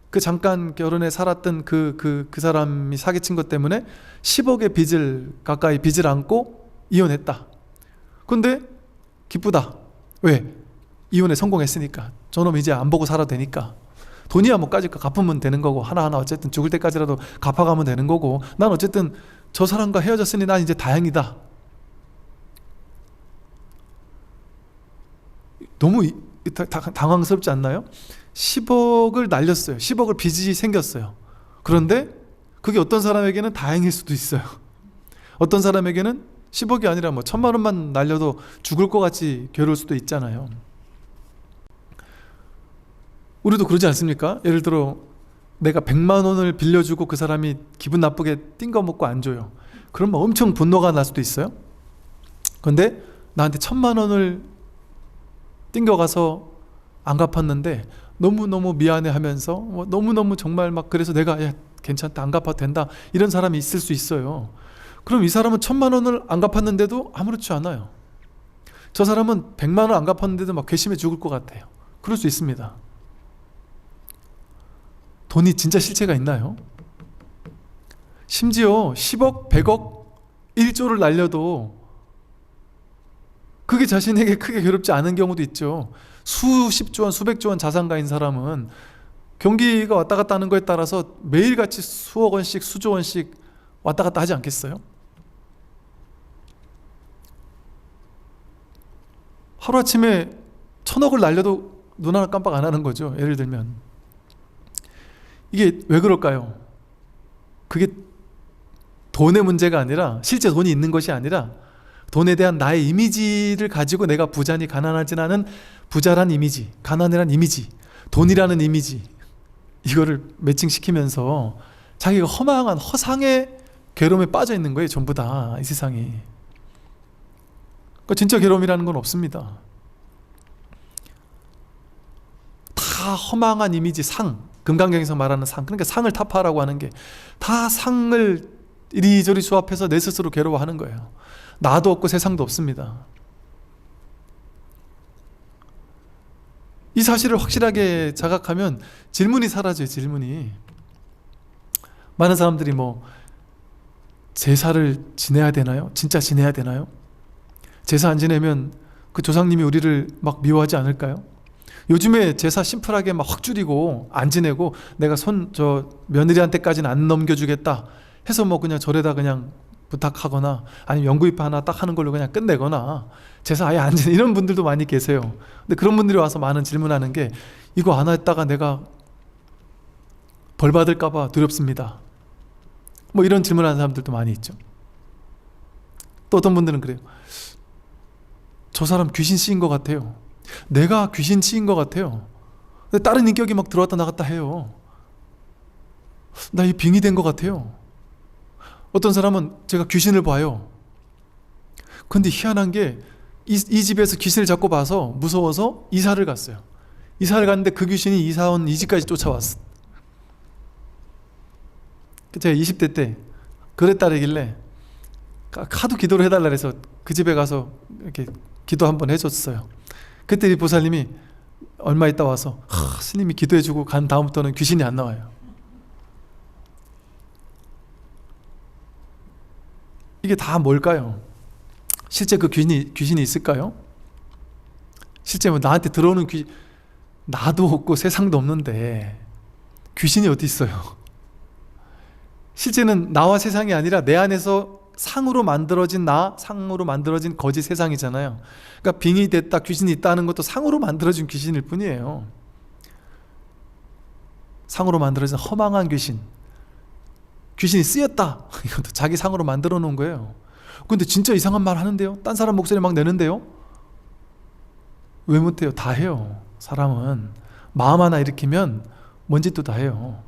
그 잠깐 결혼해 살았던 그 사람이 사기친 것 때문에 10억의 가까이 빚을 안고 이혼했다. 근데 기쁘다. 왜? 이혼에 성공했으니까. 저놈 이제 안 보고 살아도 되니까. 돈이야 뭐 까짓거 갚으면 되는 거고, 하나하나 어쨌든 죽을 때까지라도 갚아가면 되는 거고, 난 어쨌든 저 사람과 헤어졌으니 난 이제 다행이다. 너무 당황스럽지 않나요? 10억을 날렸어요. 10억을 빚이 생겼어요. 그런데 그게 어떤 사람에게는 다행일 수도 있어요. 어떤 사람에게는 10억이 아니라 뭐 1,000만 원만 날려도 죽을 것 같이 괴로울 수도 있잖아요. 우리도 그러지 않습니까? 예를 들어 내가 100만 원을 빌려주고 그 사람이 기분 나쁘게 띵거먹고 안 줘요. 그러면 엄청 분노가 날 수도 있어요. 근데 나한테 1,000만 원을 띵겨가서 안 갚았는데 너무너무 미안해 하면서 너무너무 정말 막 그래서 내가 야 괜찮다 안 갚아도 된다 이런 사람이 있을 수 있어요. 그럼 이 사람은 1,000만 원을 안 갚았는데도 아무렇지 않아요. 저 사람은 100만 원 안 갚았는데도 막 괘씸해 죽을 것 같아요. 그럴 수 있습니다. 돈이 진짜 실체가 있나요? 심지어 10억, 100억, 1조를 날려도 그게 자신에게 크게 괴롭지 않은 경우도 있죠. 수십조 원, 수백조 원 자산가인 사람은 경기가 왔다 갔다 하는 거에 따라서 매일같이 수억 원씩, 수조 원씩 왔다 갔다 하지 않겠어요? 하루아침에 1,000억을 날려도 눈 하나 깜빡 안 하는 거죠. 예를 들면 이게 왜 그럴까요? 그게 돈의 문제가 아니라, 실제 돈이 있는 것이 아니라 돈에 대한 나의 이미지를 가지고 내가 부자니 가난하진 않은 부자란 이미지, 가난이란 이미지, 돈이라는 이미지, 이거를 매칭시키면서 자기가 허망한 허상의 괴로움에 빠져 있는 거예요. 전부 다 이 세상이. 그러니까 진짜 괴로움이라는 건 없습니다. 다 허망한 이미지, 상, 금강경에서 말하는 상, 그러니까 상을 타파라고 하는 게 다 상을 이리저리 수합해서 내 스스로 괴로워하는 거예요. 나도 없고 세상도 없습니다. 이 사실을 확실하게 자각하면 질문이 사라져요. 질문이. 많은 사람들이 뭐 제사를 지내야 되나요? 진짜 지내야 되나요? 제사 안 지내면 그 조상님이 우리를 막 미워하지 않을까요? 요즘에 제사 심플하게 막 확 줄이고 안 지내고 내가 며느리한테까지는 안 넘겨주겠다 해서 뭐 그냥 절에다 그냥 부탁하거나 아니면 연구입 하나 딱 하는 걸로 그냥 끝내거나 제사 아예 안 지내 이런 분들도 많이 계세요. 근데 그런 분들이 와서 많은 질문하는 게 이거 안 했다가 내가 벌 받을까 봐 두렵습니다. 뭐 이런 질문하는 사람들도 많이 있죠. 또 어떤 분들은 그래요. 저 사람 귀신 씌인 것 같아요. 내가 귀신 씌인 것 같아요. 근데 다른 인격이 막 들어왔다 나갔다 해요. 나 이 빙의 된 것 같아요. 어떤 사람은 제가 귀신을 봐요. 근데 희한한 게 이 집에서 귀신을 자꾸 봐서 무서워서 이사를 갔어요. 이사를 갔는데 그 귀신이 이사 온 이 집까지 쫓아왔어. 제가 20대 때 그랬다길래 하도 기도를 해달라 그래서 그 집에 가서 이렇게 기도 한번 해줬어요. 그때 이 보살님이 얼마 있다 와서 스님이 기도해주고 간 다음부터는 귀신이 안 나와요. 이게 다 뭘까요? 실제 그 귀신이 있을까요? 실제 뭐 나한테 들어오는 나도 없고 세상도 없는데 귀신이 어디 있어요? 실제는 나와 세상이 아니라 내 안에서 상으로 만들어진 상으로 만들어진 거짓 세상이잖아요. 그러니까 빙이 됐다, 귀신이 있다는 것도 상으로 만들어진 귀신일 뿐이에요. 상으로 만들어진 허망한 귀신. 귀신이 쓰였다. 이것도 자기 상으로 만들어 놓은 거예요. 근데 진짜 이상한 말 하는데요? 딴 사람 목소리 막 내는데요? 왜 못해요? 다 해요. 사람은 마음 하나 일으키면 뭔 짓도 다 해요.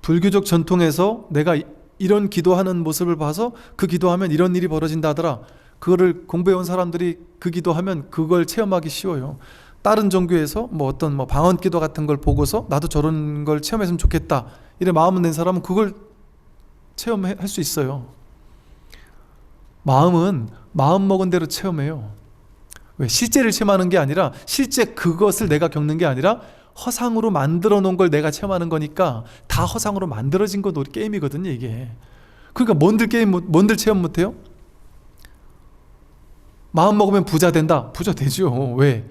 불교적 전통에서 내가 이런 기도하는 모습을 봐서 그 기도하면 이런 일이 벌어진다 하더라. 그거를 공부해온 사람들이 그 기도하면 그걸 체험하기 쉬워요. 다른 종교에서 어떤 방언 기도 같은 걸 보고서 나도 저런 걸 체험했으면 좋겠다 이래 마음을 낸 사람은 그걸 체험할 수 있어요. 마음은 마음 먹은 대로 체험해요. 왜? 실제를 체험하는 게 아니라, 실제 그것을 내가 겪는 게 아니라 허상으로 만들어 놓은 걸 내가 체험하는 거니까 다 허상으로 만들어진 거 게임이거든요, 이게. 그러니까 뭔들 체험 못해요? 마음 먹으면 부자 된다. 부자 되죠. 왜?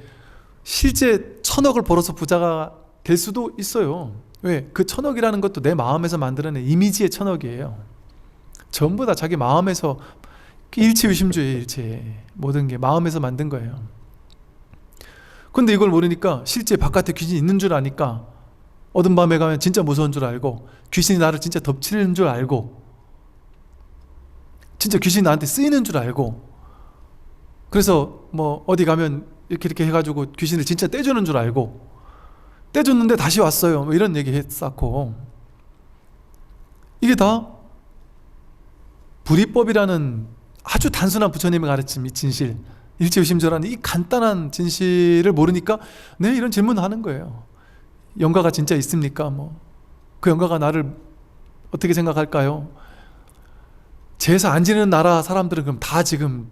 실제 1000억을 벌어서 부자가 될 수도 있어요. 왜? 그 1000억이라는 것도 내 마음에서 만들어낸 이미지의 1000억이에요. 전부 다 자기 마음에서, 일체유심주의예요. 일체. 모든 게 마음에서 만든 거예요. 근데 이걸 모르니까, 실제 바깥에 귀신이 있는 줄 아니까 어둠 밤에 가면 진짜 무서운 줄 알고, 귀신이 나를 진짜 덮치는 줄 알고, 진짜 귀신이 나한테 쓰이는 줄 알고, 그래서 어디 가면 이렇게 해가지고 귀신을 진짜 떼주는 줄 알고, 떼줬는데 다시 왔어요. 이런 얘기 했었고, 이게 다 불이법이라는 아주 단순한 부처님이 가르친 이 진실, 일체유심조라는 이 간단한 진실을 모르니까 이런 질문을 하는 거예요. 영가가 진짜 있습니까? 그 영가가 나를 어떻게 생각할까요? 제사 안 지내는 나라 사람들은 그럼 다 지금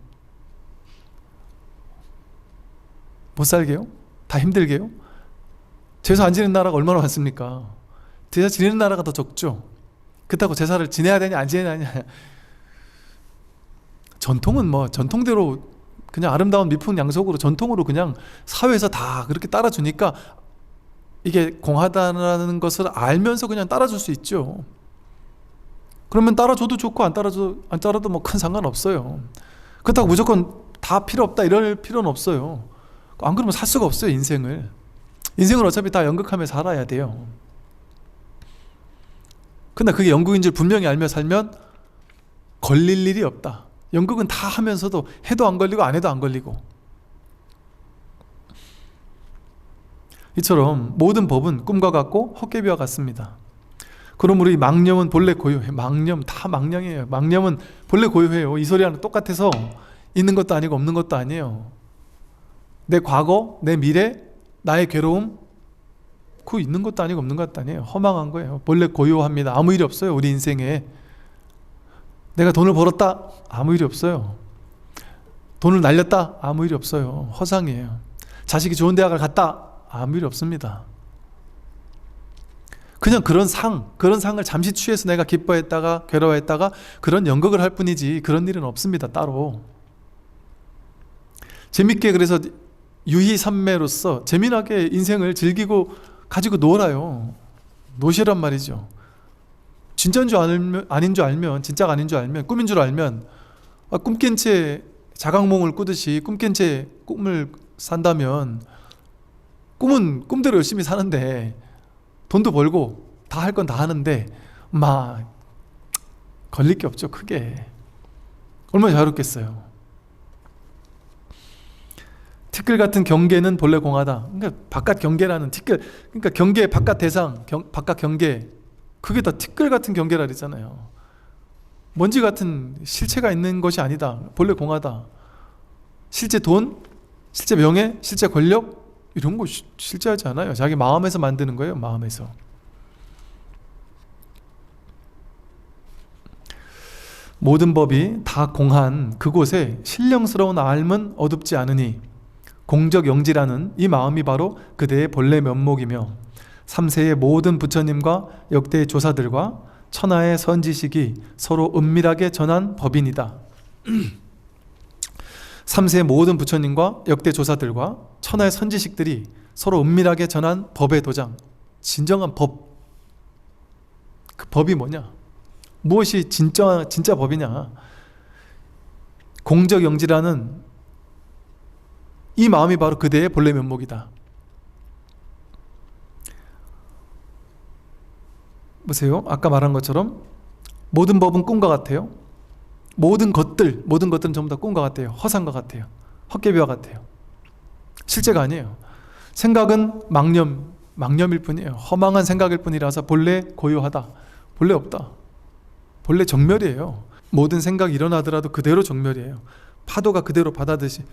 못 살게요? 다 힘들게요? 제사 안 지내는 나라가 얼마나 많습니까? 제사 지내는 나라가 더 적죠. 그렇다고 제사를 지내야 되냐 안 지내야 되냐, 전통은 전통대로 그냥 아름다운 미풍양속으로 전통으로 그냥 사회에서 다 그렇게 따라주니까 이게 공하다는 것을 알면서 그냥 따라줄 수 있죠. 그러면 따라줘도 좋고 안 따라도 큰 상관없어요. 그렇다고 무조건 다 필요 없다 이럴 필요는 없어요. 안 그러면 살 수가 없어요. 인생을 어차피 다 연극하며 살아야 돼요. 근데 그게 연극인 줄 분명히 알며 살면 걸릴 일이 없다. 연극은 다 하면서도 해도 안 걸리고 안 해도 안 걸리고, 이처럼 모든 법은 꿈과 같고 헛개비와 같습니다. 그러므로 이 망념은 본래 고유해. 망념 다 망령이에요. 망념은 본래 고유해요. 이 소리와는 똑같아서 있는 것도 아니고 없는 것도 아니에요. 내 과거, 내 미래, 나의 괴로움, 그거 있는 것도 아니고 없는 것도 아니에요. 허망한 거예요. 본래 고요합니다. 아무 일이 없어요. 우리 인생에. 내가 돈을 벌었다? 아무 일이 없어요. 돈을 날렸다? 아무 일이 없어요. 허상이에요. 자식이 좋은 대학을 갔다? 아무 일이 없습니다. 그냥 그런 상을 잠시 취해서 내가 기뻐했다가 괴로워했다가 그런 연극을 할 뿐이지 그런 일은 없습니다. 따로. 재밌게 그래서 유희산매로서 재미나게 인생을 즐기고 가지고 놀아요. 노시란 말이죠. 진짜인 줄 알면, 아닌 줄 알면, 진짜가 아닌 줄 알면, 꿈인 줄 알면, 꿈 깬 채 자각몽을 꾸듯이 꿈 깬 채 꿈을 산다면, 꿈은 꿈대로 열심히 사는데 돈도 벌고 다 할 건 다 하는데 걸릴 게 없죠. 크게. 얼마나 자유롭겠어요. 티끌 같은 경계는 본래 공하다. 그러니까 바깥 경계라는 티끌, 그러니까 경계 바깥 대상, 바깥 경계, 그게 다 티끌 같은 경계라 그랬잖아요. 먼지 같은 실체가 있는 것이 아니다. 본래 공하다. 실제 돈, 실제 명예, 실제 권력 이런 거 실제하지 않아요. 자기 마음에서 만드는 거예요. 마음에서. 모든 법이 다 공한 그곳에 신령스러운 알은 어둡지 않으니 공적영지라는 이 마음이 바로 그대의 본래 면목이며 삼세의 모든 부처님과 역대의 조사들과 천하의 선지식이 서로 은밀하게 전한 법이니다. 삼세의 모든 부처님과 역대 조사들과 천하의 선지식들이 서로 은밀하게 전한 법의 도장, 진정한 법. 그 법이 뭐냐? 무엇이 진짜 법이냐? 공적영지라는 이 마음이 바로 그대의 본래 면목이다. 보세요. 아까 말한 것처럼 모든 법은 꿈과 같아요. 모든 것들은 전부 다 꿈과 같아요. 허상과 같아요. 헛개비와 같아요. 실제가 아니에요. 생각은 망념, 망념일 뿐이에요. 허망한 생각일 뿐이라서 본래 고요하다, 본래 없다, 본래 정멸이에요. 모든 생각이 일어나더라도 그대로 정멸이에요. 파도가 그대로 바다듯이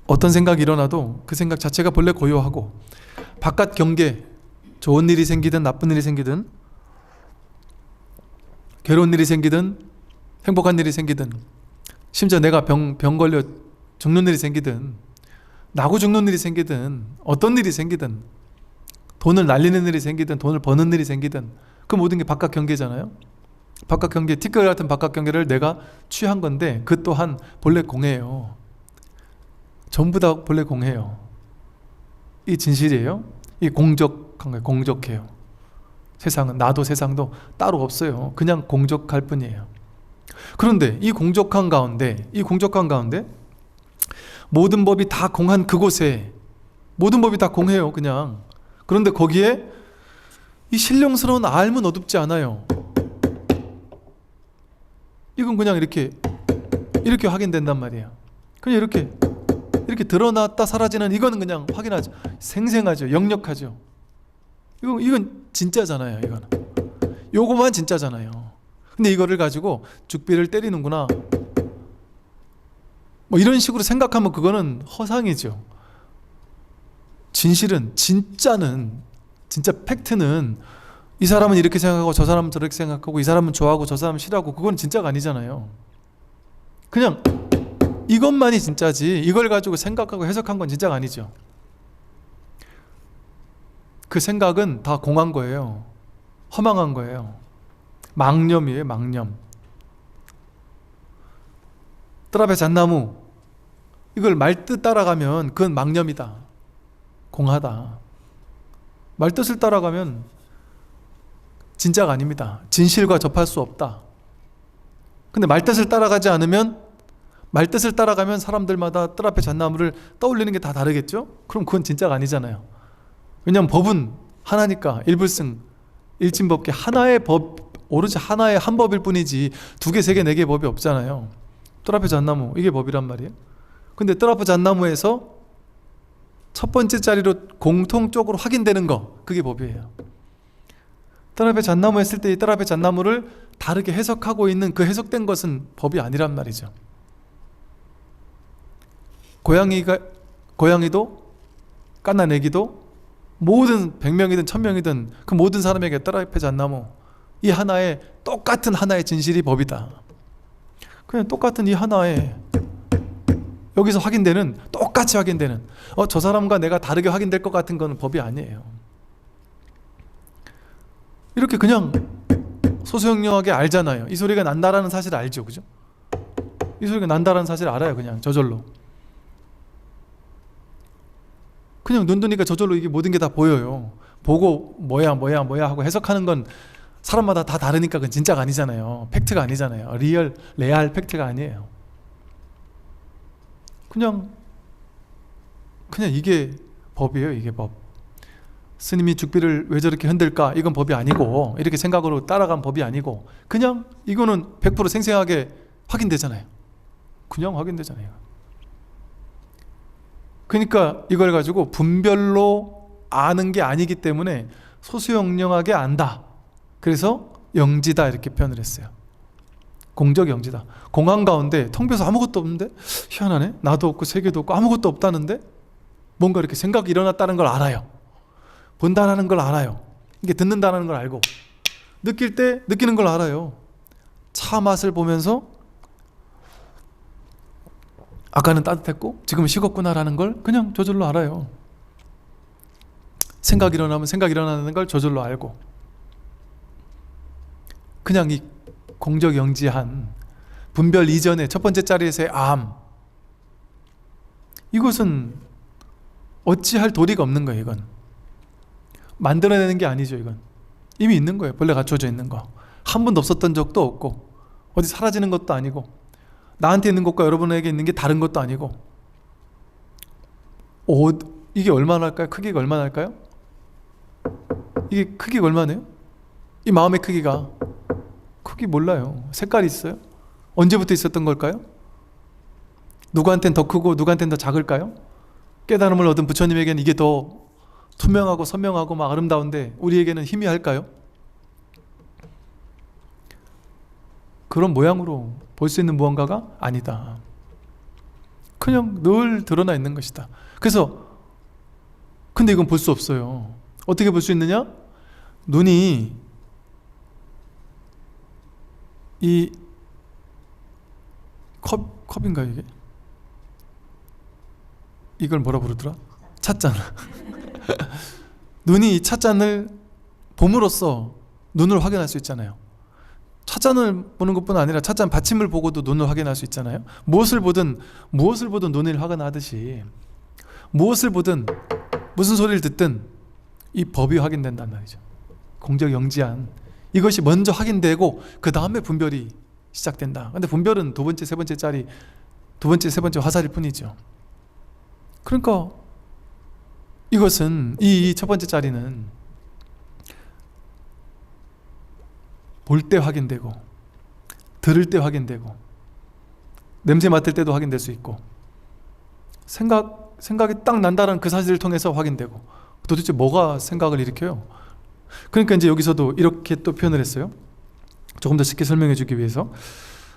어떤 생각이 일어나도 그 생각 자체가 본래 고요하고, 바깥 경계, 좋은 일이 생기든 나쁜 일이 생기든, 괴로운 일이 생기든 행복한 일이 생기든, 심지어 내가 병 걸려 죽는 일이 생기든, 나고 죽는 일이 생기든, 어떤 일이 생기든, 돈을 날리는 일이 생기든 돈을 버는 일이 생기든, 그 모든 게 바깥 경계잖아요. 바깥 경계, 티끌 같은 바깥 경계를 내가 취한 건데 그 또한 본래 공해요. 전부 다 본래 공해요. 이 진실이에요. 이 공적한 거예요. 공적해요. 세상은, 나도 세상도 따로 없어요. 그냥 공적할 뿐이에요. 그런데 이 공적한 가운데 모든 법이 다 공한 그곳에, 모든 법이 다 공해요. 그냥. 그런데 거기에 이 신령스러운 알은 어둡지 않아요. 이건 그냥 이렇게 확인된단 말이에요. 그냥 이렇게 드러났다 사라지는, 이거는 그냥 확인하죠. 생생하죠. 역력하죠. 이건 진짜잖아요. 이거는 요거만 진짜잖아요. 근데 이거를 가지고 죽비를 때리는구나, 뭐 이런 식으로 생각하면 그거는 허상이죠. 진실은, 진짜 팩트는 이 사람은 이렇게 생각하고 저 사람은 저렇게 생각하고, 이 사람은 좋아하고 저 사람은 싫어하고, 그건 진짜가 아니잖아요. 그냥 이것만이 진짜지, 이걸 가지고 생각하고 해석한 건 진짜가 아니죠. 그 생각은 다 공한 거예요. 허망한 거예요. 망념이에요. 망념. 뜰 앞에 잣나무, 이걸 말뜻 따라가면 그건 망념이다, 공하다. 말뜻을 따라가면 진짜가 아닙니다. 진실과 접할 수 없다. 근데 말뜻을 따라가지 않으면, 말뜻을 따라가면 사람들마다 뜰 앞에 잣나무를 떠올리는 게 다 다르겠죠? 그럼 그건 진짜가 아니잖아요. 왜냐하면 법은 하나니까, 일불승 일침법계, 하나의 법, 오로지 하나의 한 법일 뿐이지 두 개, 세 개, 네 개 법이 없잖아요. 뜰 앞에 잣나무, 이게 법이란 말이에요. 근데 뜰 앞에 잣나무에서 첫 번째 자리로 공통적으로 확인되는 거, 그게 법이에요. 뜰 앞에 잣나무 했을 때 이 뜰 앞에 잣나무를 다르게 해석하고 있는 그 해석된 것은 법이 아니란 말이죠. 고양이도 깐난 애기도 모든 100명이든 1000명이든 그 모든 사람에게 뜰 앞에 잣나무, 이 하나의 똑같은 하나의 진실이 법이다. 그냥 똑같은 이 하나의, 여기서 확인되는, 똑같이 확인되는, 저 사람과 내가 다르게 확인될 것 같은 건 법이 아니에요. 이렇게 그냥 소소영령하게 알잖아요. 이 소리가 난다라는 사실을 알죠. 그죠? 이 소리가 난다라는 사실을 알아요. 그냥 저절로. 그냥 눈 뜨니까 저절로 이게 모든 게 다 보여요. 보고 뭐야 하고 해석하는 건 사람마다 다 다르니까 그건 진짜가 아니잖아요. 팩트가 아니잖아요. 레알 팩트가 아니에요. 그냥 이게 법이에요. 이게 법. 스님이 죽비를 왜 저렇게 흔들까? 이건 법이 아니고, 이렇게 생각으로 따라간 법이 아니고, 그냥 이거는 100% 생생하게 확인되잖아요. 그냥 확인되잖아요. 그러니까 이걸 가지고 분별로 아는 게 아니기 때문에 소수영령하게 안다. 그래서 영지다, 이렇게 표현을 했어요. 공적 영지다. 공한 가운데 텅 비어서 아무것도 없는데, 희한하네, 나도 없고 세계도 없고 아무것도 없다는데 뭔가 이렇게 생각이 일어났다는 걸 알아요. 본다는 걸 알아요. 이게 듣는다는 걸 알고, 느낄 때 느끼는 걸 알아요. 차 맛을 보면서 아까는 따뜻했고 지금은 식었구나라는 걸 그냥 저절로 알아요. 생각이 일어나면 생각이 일어나는 걸 저절로 알고, 그냥 이 공적영지한 분별 이전의 첫 번째 자리에서의 암, 이것은 어찌할 도리가 없는 거예요. 이건 만들어내는 게 아니죠. 이건 이미 있는 거예요. 본래 갖춰져 있는 거. 한 번도 없었던 적도 없고, 어디 사라지는 것도 아니고, 나한테 있는 것과 여러분에게 있는 게 다른 것도 아니고. 이게 얼마나 할까요? 크기가 얼마나 할까요? 이게 크기가 얼마네요? 이 마음의 크기가, 크기 몰라요. 색깔이 있어요? 언제부터 있었던 걸까요? 누구한테는 더 크고 누구한테는 더 작을까요? 깨달음을 얻은 부처님에게는 이게 더 투명하고 선명하고 막 아름다운데 우리에게는 희미할까요? 그런 모양으로 볼 수 있는 무언가가 아니다. 그냥 늘 드러나 있는 것이다. 그래서 근데 이건 볼 수 없어요. 어떻게 볼 수 있느냐? 눈이 이 컵인가요 이게? 이걸 뭐라 부르더라? 찻잔. 눈이 이 찻잔을 봄으로써 눈을 확인할 수 있잖아요. 찻잔을 보는 것뿐 아니라 찻잔 받침을 보고도 눈을 확인할 수 있잖아요. 무엇을 보든 눈을 확인하듯이 무엇을 보든 무슨 소리를 듣든 이 법이 확인된단 말이죠. 공적영지한 이것이 먼저 확인되고 그 다음에 분별이 시작된다. 근데 분별은 두 번째, 세 번째 화살일 뿐이죠. 그러니까 이것은 이 첫 번째 자리는 볼 때 확인되고 들을 때 확인되고 냄새 맡을 때도 확인될 수 있고 생각이 딱 난다는 그 사실을 통해서 확인되고 도대체 뭐가 생각을 일으켜요? 그러니까 이제 여기서도 이렇게 또 표현을 했어요. 조금 더 쉽게 설명해 주기 위해서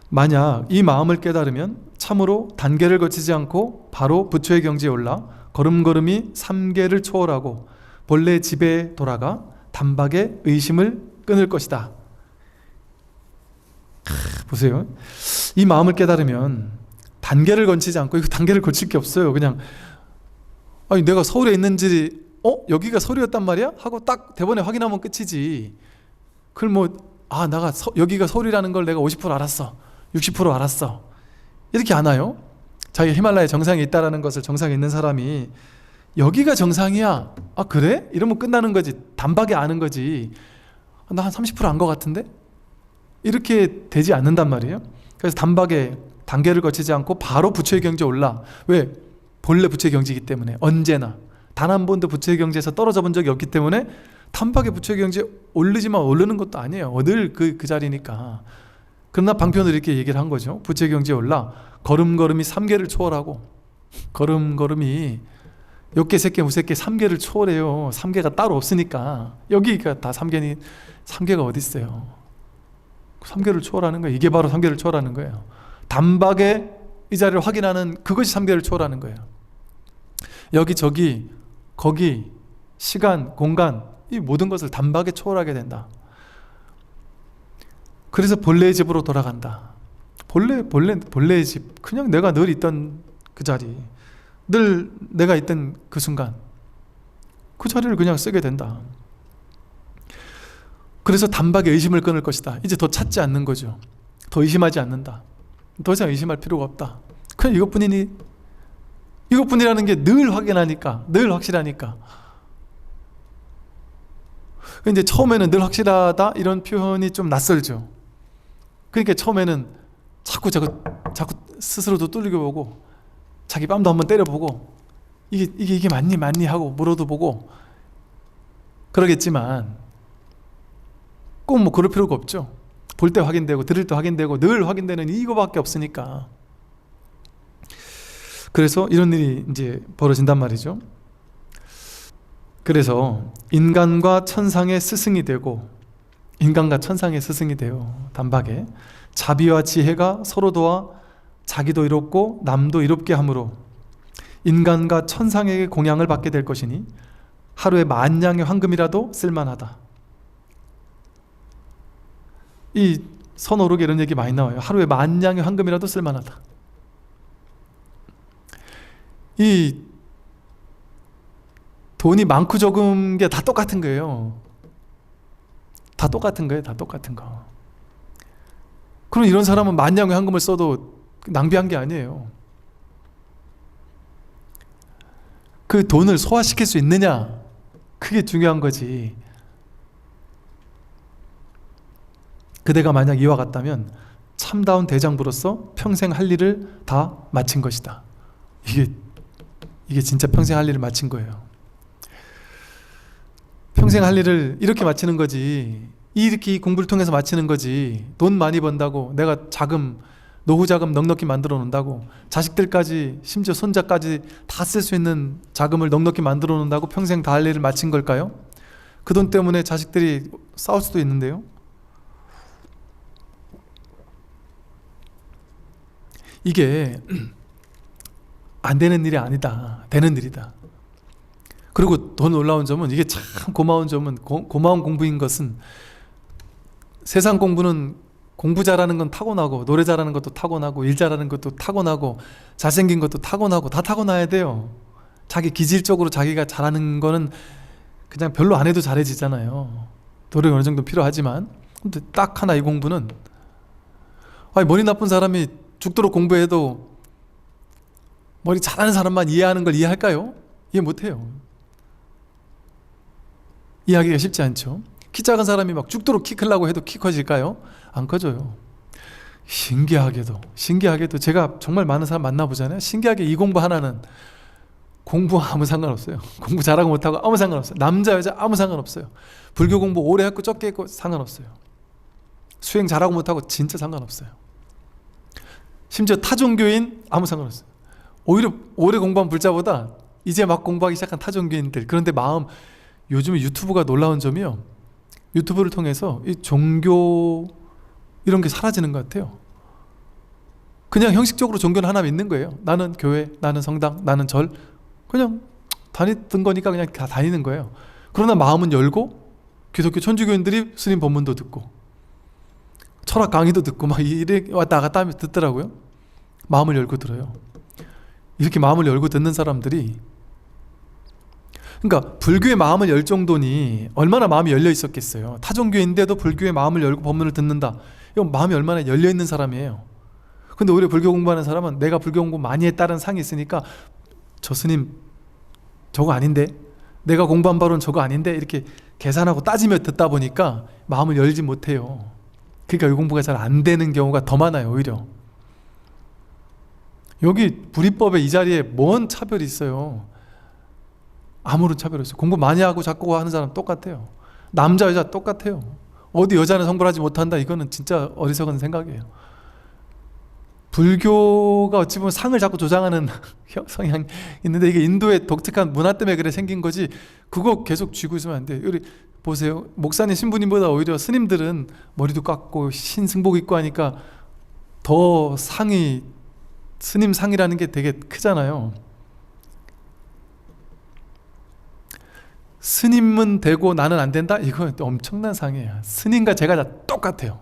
만약 이 마음을 깨달으면 참으로 단계를 거치지 않고 바로 부처의 경지에 올라 걸음걸음이 삼계를 초월하고 본래 집에 돌아가 단박에 의심을 끊을 것이다. 보세요. 이 마음을 깨달으면 단계를 거치지 않고, 이거 단계를 거칠 게 없어요. 그냥 아니 내가 서울에 있는지 여기가 서울이었단 말이야? 하고 딱 대본에 확인하면 끝이지. 그걸 뭐 내가 여기가 서울이라는 걸 내가 50% 알았어, 60% 알았어, 이렇게 안 와요. 자기가 히말라야 정상에 있다라는 것을, 정상에 있는 사람이 여기가 정상이야, 그래? 이러면 끝나는 거지. 단박에 아는 거지. 나 한 30% 안 것 같은데? 이렇게 되지 않는단 말이에요. 그래서 단박에 단계를 거치지 않고 바로 부처의 경지에 올라. 왜? 본래 부처의 경지이기 때문에. 언제나 단 한 번도 부처의 경지에서 떨어져 본 적이 없기 때문에 단박에 부처의 경지에 오르지만 오르는 것도 아니에요. 늘 그 자리니까. 그러나 방편으로 이렇게 얘기를 한 거죠. 부처의 경지에 올라 걸음걸음이 삼계를 초월하고, 걸음걸음이 욕계, 색계, 무색계 삼계를 초월해요. 삼계가 따로 없으니까. 여기가 다 삼계니, 삼계가 어디 있어요? 삼계를 초월하는 거예요. 이게 바로 삼계를 초월하는 거예요. 단박에 이 자리를 확인하는 그것이 삼계를 초월하는 거예요. 여기저기 거기 시간, 공간, 이 모든 것을 단박에 초월하게 된다. 그래서 본래의 집으로 돌아간다. 본래의 집, 그냥 내가 늘 있던 그 자리, 늘 내가 있던 그 순간, 그 자리를 그냥 쓰게 된다. 그래서 단박에 의심을 끊을 것이다. 이제 더 찾지 않는 거죠. 더 의심하지 않는다. 더 이상 의심할 필요가 없다. 그냥 이것뿐이라는 게 늘 확인하니까, 늘 확실하니까. 근데 처음에는 늘 확실하다 이런 표현이 좀 낯설죠. 그러니까 처음에는 자꾸 스스로도 뚫리게 보고, 자기 뺨도 한번 때려보고, 이게 맞니 하고 물어도 보고 그러겠지만 꼭 뭐 그럴 필요가 없죠. 볼 때 확인되고 들을 때 확인되고 늘 확인되는 이거밖에 없으니까. 그래서 이런 일이 이제 벌어진단 말이죠. 그래서 인간과 천상의 스승이 되고, 인간과 천상의 스승이 되어 단박에 자비와 지혜가 서로 도와 자기도 이롭고 남도 이롭게 함으로 인간과 천상에게 공양을 받게 될 것이니 하루에 10,000냥의 황금이라도 쓸만하다. 이 선오록에 이런 얘기 많이 나와요. 하루에 10,000냥의 황금이라도 쓸만하다. 이 돈이 많고 적은 게 다 똑같은 거예요. 다 똑같은 거예요. 다 똑같은 거. 그럼 이런 사람은 10,000냥의 황금을 써도 낭비한 게 아니에요. 그 돈을 소화시킬 수 있느냐, 그게 중요한 거지. 그대가 만약 이와 같다면 참다운 대장부로서 평생 할 일을 다 마친 것이다. 이게 진짜 평생 할 일을 마친 거예요. 평생 할 일을 이렇게 마치는 거지. 이렇게 공부를 통해서 마치는 거지. 돈 많이 번다고 내가 자금 노후 자금 넉넉히 만들어 놓는다고, 자식들까지 심지어 손자까지 다 쓸 수 있는 자금을 넉넉히 만들어 놓는다고 평생 다 할 일을 마친 걸까요? 그 돈 때문에 자식들이 싸울 수도 있는데요. 이게 안 되는 일이 아니다. 되는 일이다. 그리고 더 놀라운 점은, 이게 참 고마운 점은, 고마운 공부인 것은, 세상 공부는 공부 잘하는 건 타고나고, 노래 잘하는 것도 타고나고, 일 잘하는 것도 타고나고, 잘생긴 것도 타고나고, 다 타고나야 돼요. 자기 기질적으로 자기가 잘하는 거는 그냥 별로 안 해도 잘해지잖아요. 노력이 어느 정도 필요하지만. 근데 딱 하나, 이 공부는, 아니, 머리 나쁜 사람이 죽도록 공부해도 머리 잘하는 사람만 이해하는 걸 이해할까요? 이해 못해요. 이해하기가 쉽지 않죠. 키 작은 사람이 막 죽도록 키 크려고 해도 키 커질까요? 안 커져요. 신기하게도 제가 정말 많은 사람 만나보잖아요. 신기하게 이 공부 하나는 공부와 아무 상관없어요. 공부 잘하고 못하고 아무 상관없어요. 남자 여자 아무 상관없어요. 불교 공부 오래 했고 적게 했고 상관없어요. 수행 잘하고 못하고 진짜 상관없어요. 심지어 타종교인 아무 상관없어요. 오히려 오래 공부한 불자보다 이제 막 공부하기 시작한 타종교인들, 그런데 마음, 요즘에 유튜브가 놀라운 점이요, 유튜브를 통해서 이 종교 이런 게 사라지는 것 같아요. 그냥 형식적으로 종교는 하나 믿는 거예요. 나는 교회, 나는 성당, 나는 절, 그냥 다니던 거니까 그냥 다 다니는 거예요. 그러나 마음은 열고 기독교 천주교인들이 스님 법문도 듣고 철학 강의도 듣고 막 이래 왔다 갔다 하면서 듣더라고요. 마음을 열고 들어요. 이렇게 마음을 열고 듣는 사람들이, 그러니까 불교의 마음을 열 정도니 얼마나 마음이 열려 있었겠어요. 타종교인데도 불교의 마음을 열고 법문을 듣는다. 이건 마음이 얼마나 열려 있는 사람이에요. 근데 오히려 불교 공부하는 사람은 내가 불교 공부 많이 했다는 상이 있으니까, 저 스님 저거 아닌데, 내가 공부한 바로는 저거 아닌데, 이렇게 계산하고 따지며 듣다 보니까 마음을 열지 못해요. 그러니까 이 공부가 잘 안 되는 경우가 더 많아요. 오히려 여기 불이법의 이 자리에 뭔 차별이 있어요? 아무런 차별이 없어요. 공부 많이 하고 자꾸 하는 사람 똑같아요. 남자 여자 똑같아요. 어디 여자는 성불하지 못한다, 이거는 진짜 어리석은 생각이에요. 불교가 어찌 보면 상을 자꾸 조장하는 성향이 있는데, 이게 인도의 독특한 문화 때문에 그래 생긴 거지, 그거 계속 쥐고 있으면 안 돼요. 우리 보세요. 목사님 신부님보다 오히려 스님들은 머리도 깎고 신승복 입고 하니까 더 상이, 스님 상이라는 게 되게 크잖아요. 스님은 되고 나는 안 된다? 이거 엄청난 상이에요. 스님과 제가 다 똑같아요.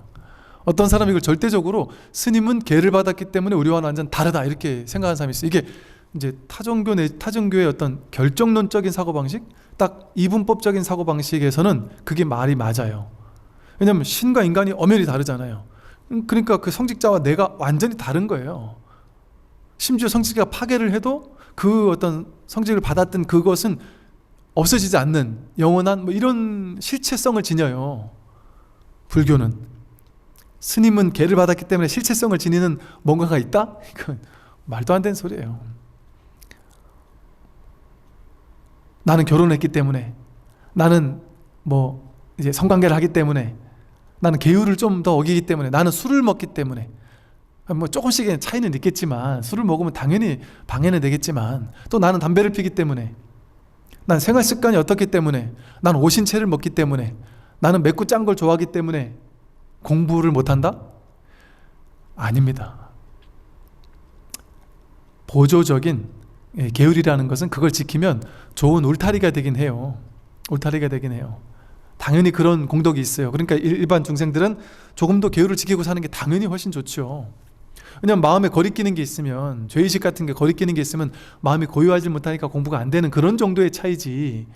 어떤 사람이 이걸 절대적으로 스님은 계를 받았기 때문에 우리와는 완전 다르다, 이렇게 생각하는 사람이 있어요. 이게 이제 타종교의 어떤 결정론적인 사고방식, 딱 이분법적인 사고방식에서는 그게 말이 맞아요. 왜냐하면 신과 인간이 엄연히 다르잖아요. 그러니까 그 성직자와 내가 완전히 다른 거예요. 심지어 성직자가 파괴를 해도 그 어떤 성직을 받았던 그것은 없어지지 않는 영원한 뭐 이런 실체성을 지녀요. 불교는 스님은 계를 받았기 때문에 실체성을 지니는 뭔가가 있다? 이건 말도 안 되는 소리예요. 나는 결혼했기 때문에, 나는 뭐 이제 성관계를 하기 때문에, 나는 계율을 좀 더 어기기 때문에, 나는 술을 먹기 때문에, 뭐 조금씩의 차이는 있겠지만, 술을 먹으면 당연히 방해는 되겠지만, 또 나는 담배를 피기 때문에, 난 생활 습관이 어떻기 때문에, 난 오신채를 먹기 때문에, 나는 맵고 짠 걸 좋아하기 때문에 공부를 못한다? 아닙니다. 보조적인 계율이라는 것은 그걸 지키면 좋은 울타리가 되긴 해요. 울타리가 되긴 해요. 당연히 그런 공덕이 있어요. 그러니까 일반 중생들은 조금 더 계율을 지키고 사는 게 당연히 훨씬 좋죠. 왜냐면 마음에 거리끼는 게 있으면, 죄의식 같은 게 거리끼는 게 있으면 마음이 고요하지 못하니까 공부가 안 되는 그런 정도의 차이지,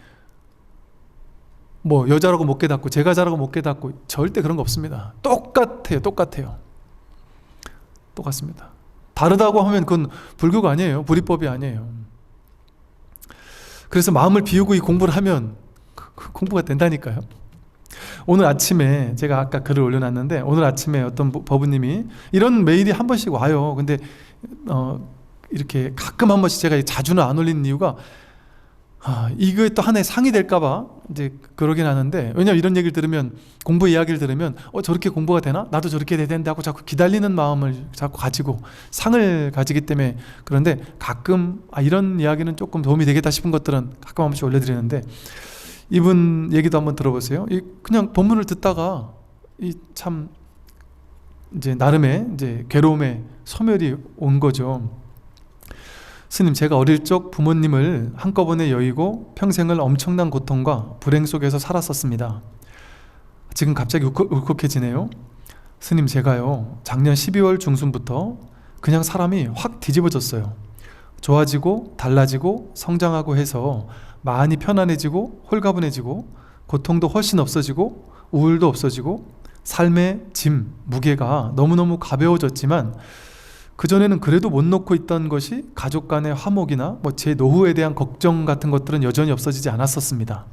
뭐 여자라고 못 깨닫고 제가자라고 못 깨닫고 절대 그런 거 없습니다. 똑같아요. 똑같습니다. 다르다고 하면 그건 불교가 아니에요. 불이법이 아니에요. 그래서 마음을 비우고 이 공부를 하면 공부가 된다니까요. 오늘 아침에 제가 아까 글을 올려놨는데, 오늘 아침에 어떤 법우님이, 이런 메일이 한 번씩 와요. 근데 이렇게 가끔 한 번씩, 제가 자주는 안 올리는 이유가, 이거에 또 하나의 상이 될까봐 이제 그러긴 하는데, 왜냐면 이런 얘기를 들으면, 공부 이야기를 들으면 저렇게 공부가 되나? 나도 저렇게 돼야 되는데 하고 자꾸 기다리는 마음을 자꾸 가지고 상을 가지기 때문에. 그런데 가끔 이런 이야기는 조금 도움이 되겠다 싶은 것들은 가끔 한 번씩 올려드리는데, 이분 얘기도 한번 들어보세요. 그냥 본문을 듣다가 참 이제 나름의 이제 괴로움에 소멸이 온 거죠. 스님, 제가 어릴 적 부모님을 한꺼번에 여의고 평생을 엄청난 고통과 불행 속에서 살았었습니다. 지금 갑자기 울컥해지네요. 스님, 제가요 작년 12월 중순부터 그냥 사람이 확 뒤집어졌어요. 좋아지고 달라지고 성장하고 해서 많이 편안해지고 홀가분해지고 고통도 훨씬 없어지고 우울도 없어지고 삶의 짐, 무게가 너무너무 가벼워졌지만, 그전에는 그래도 못 놓고 있던 것이 가족 간의 화목이나 제 노후에 대한 걱정 같은 것들은 여전히 없어지지 않았었습니다.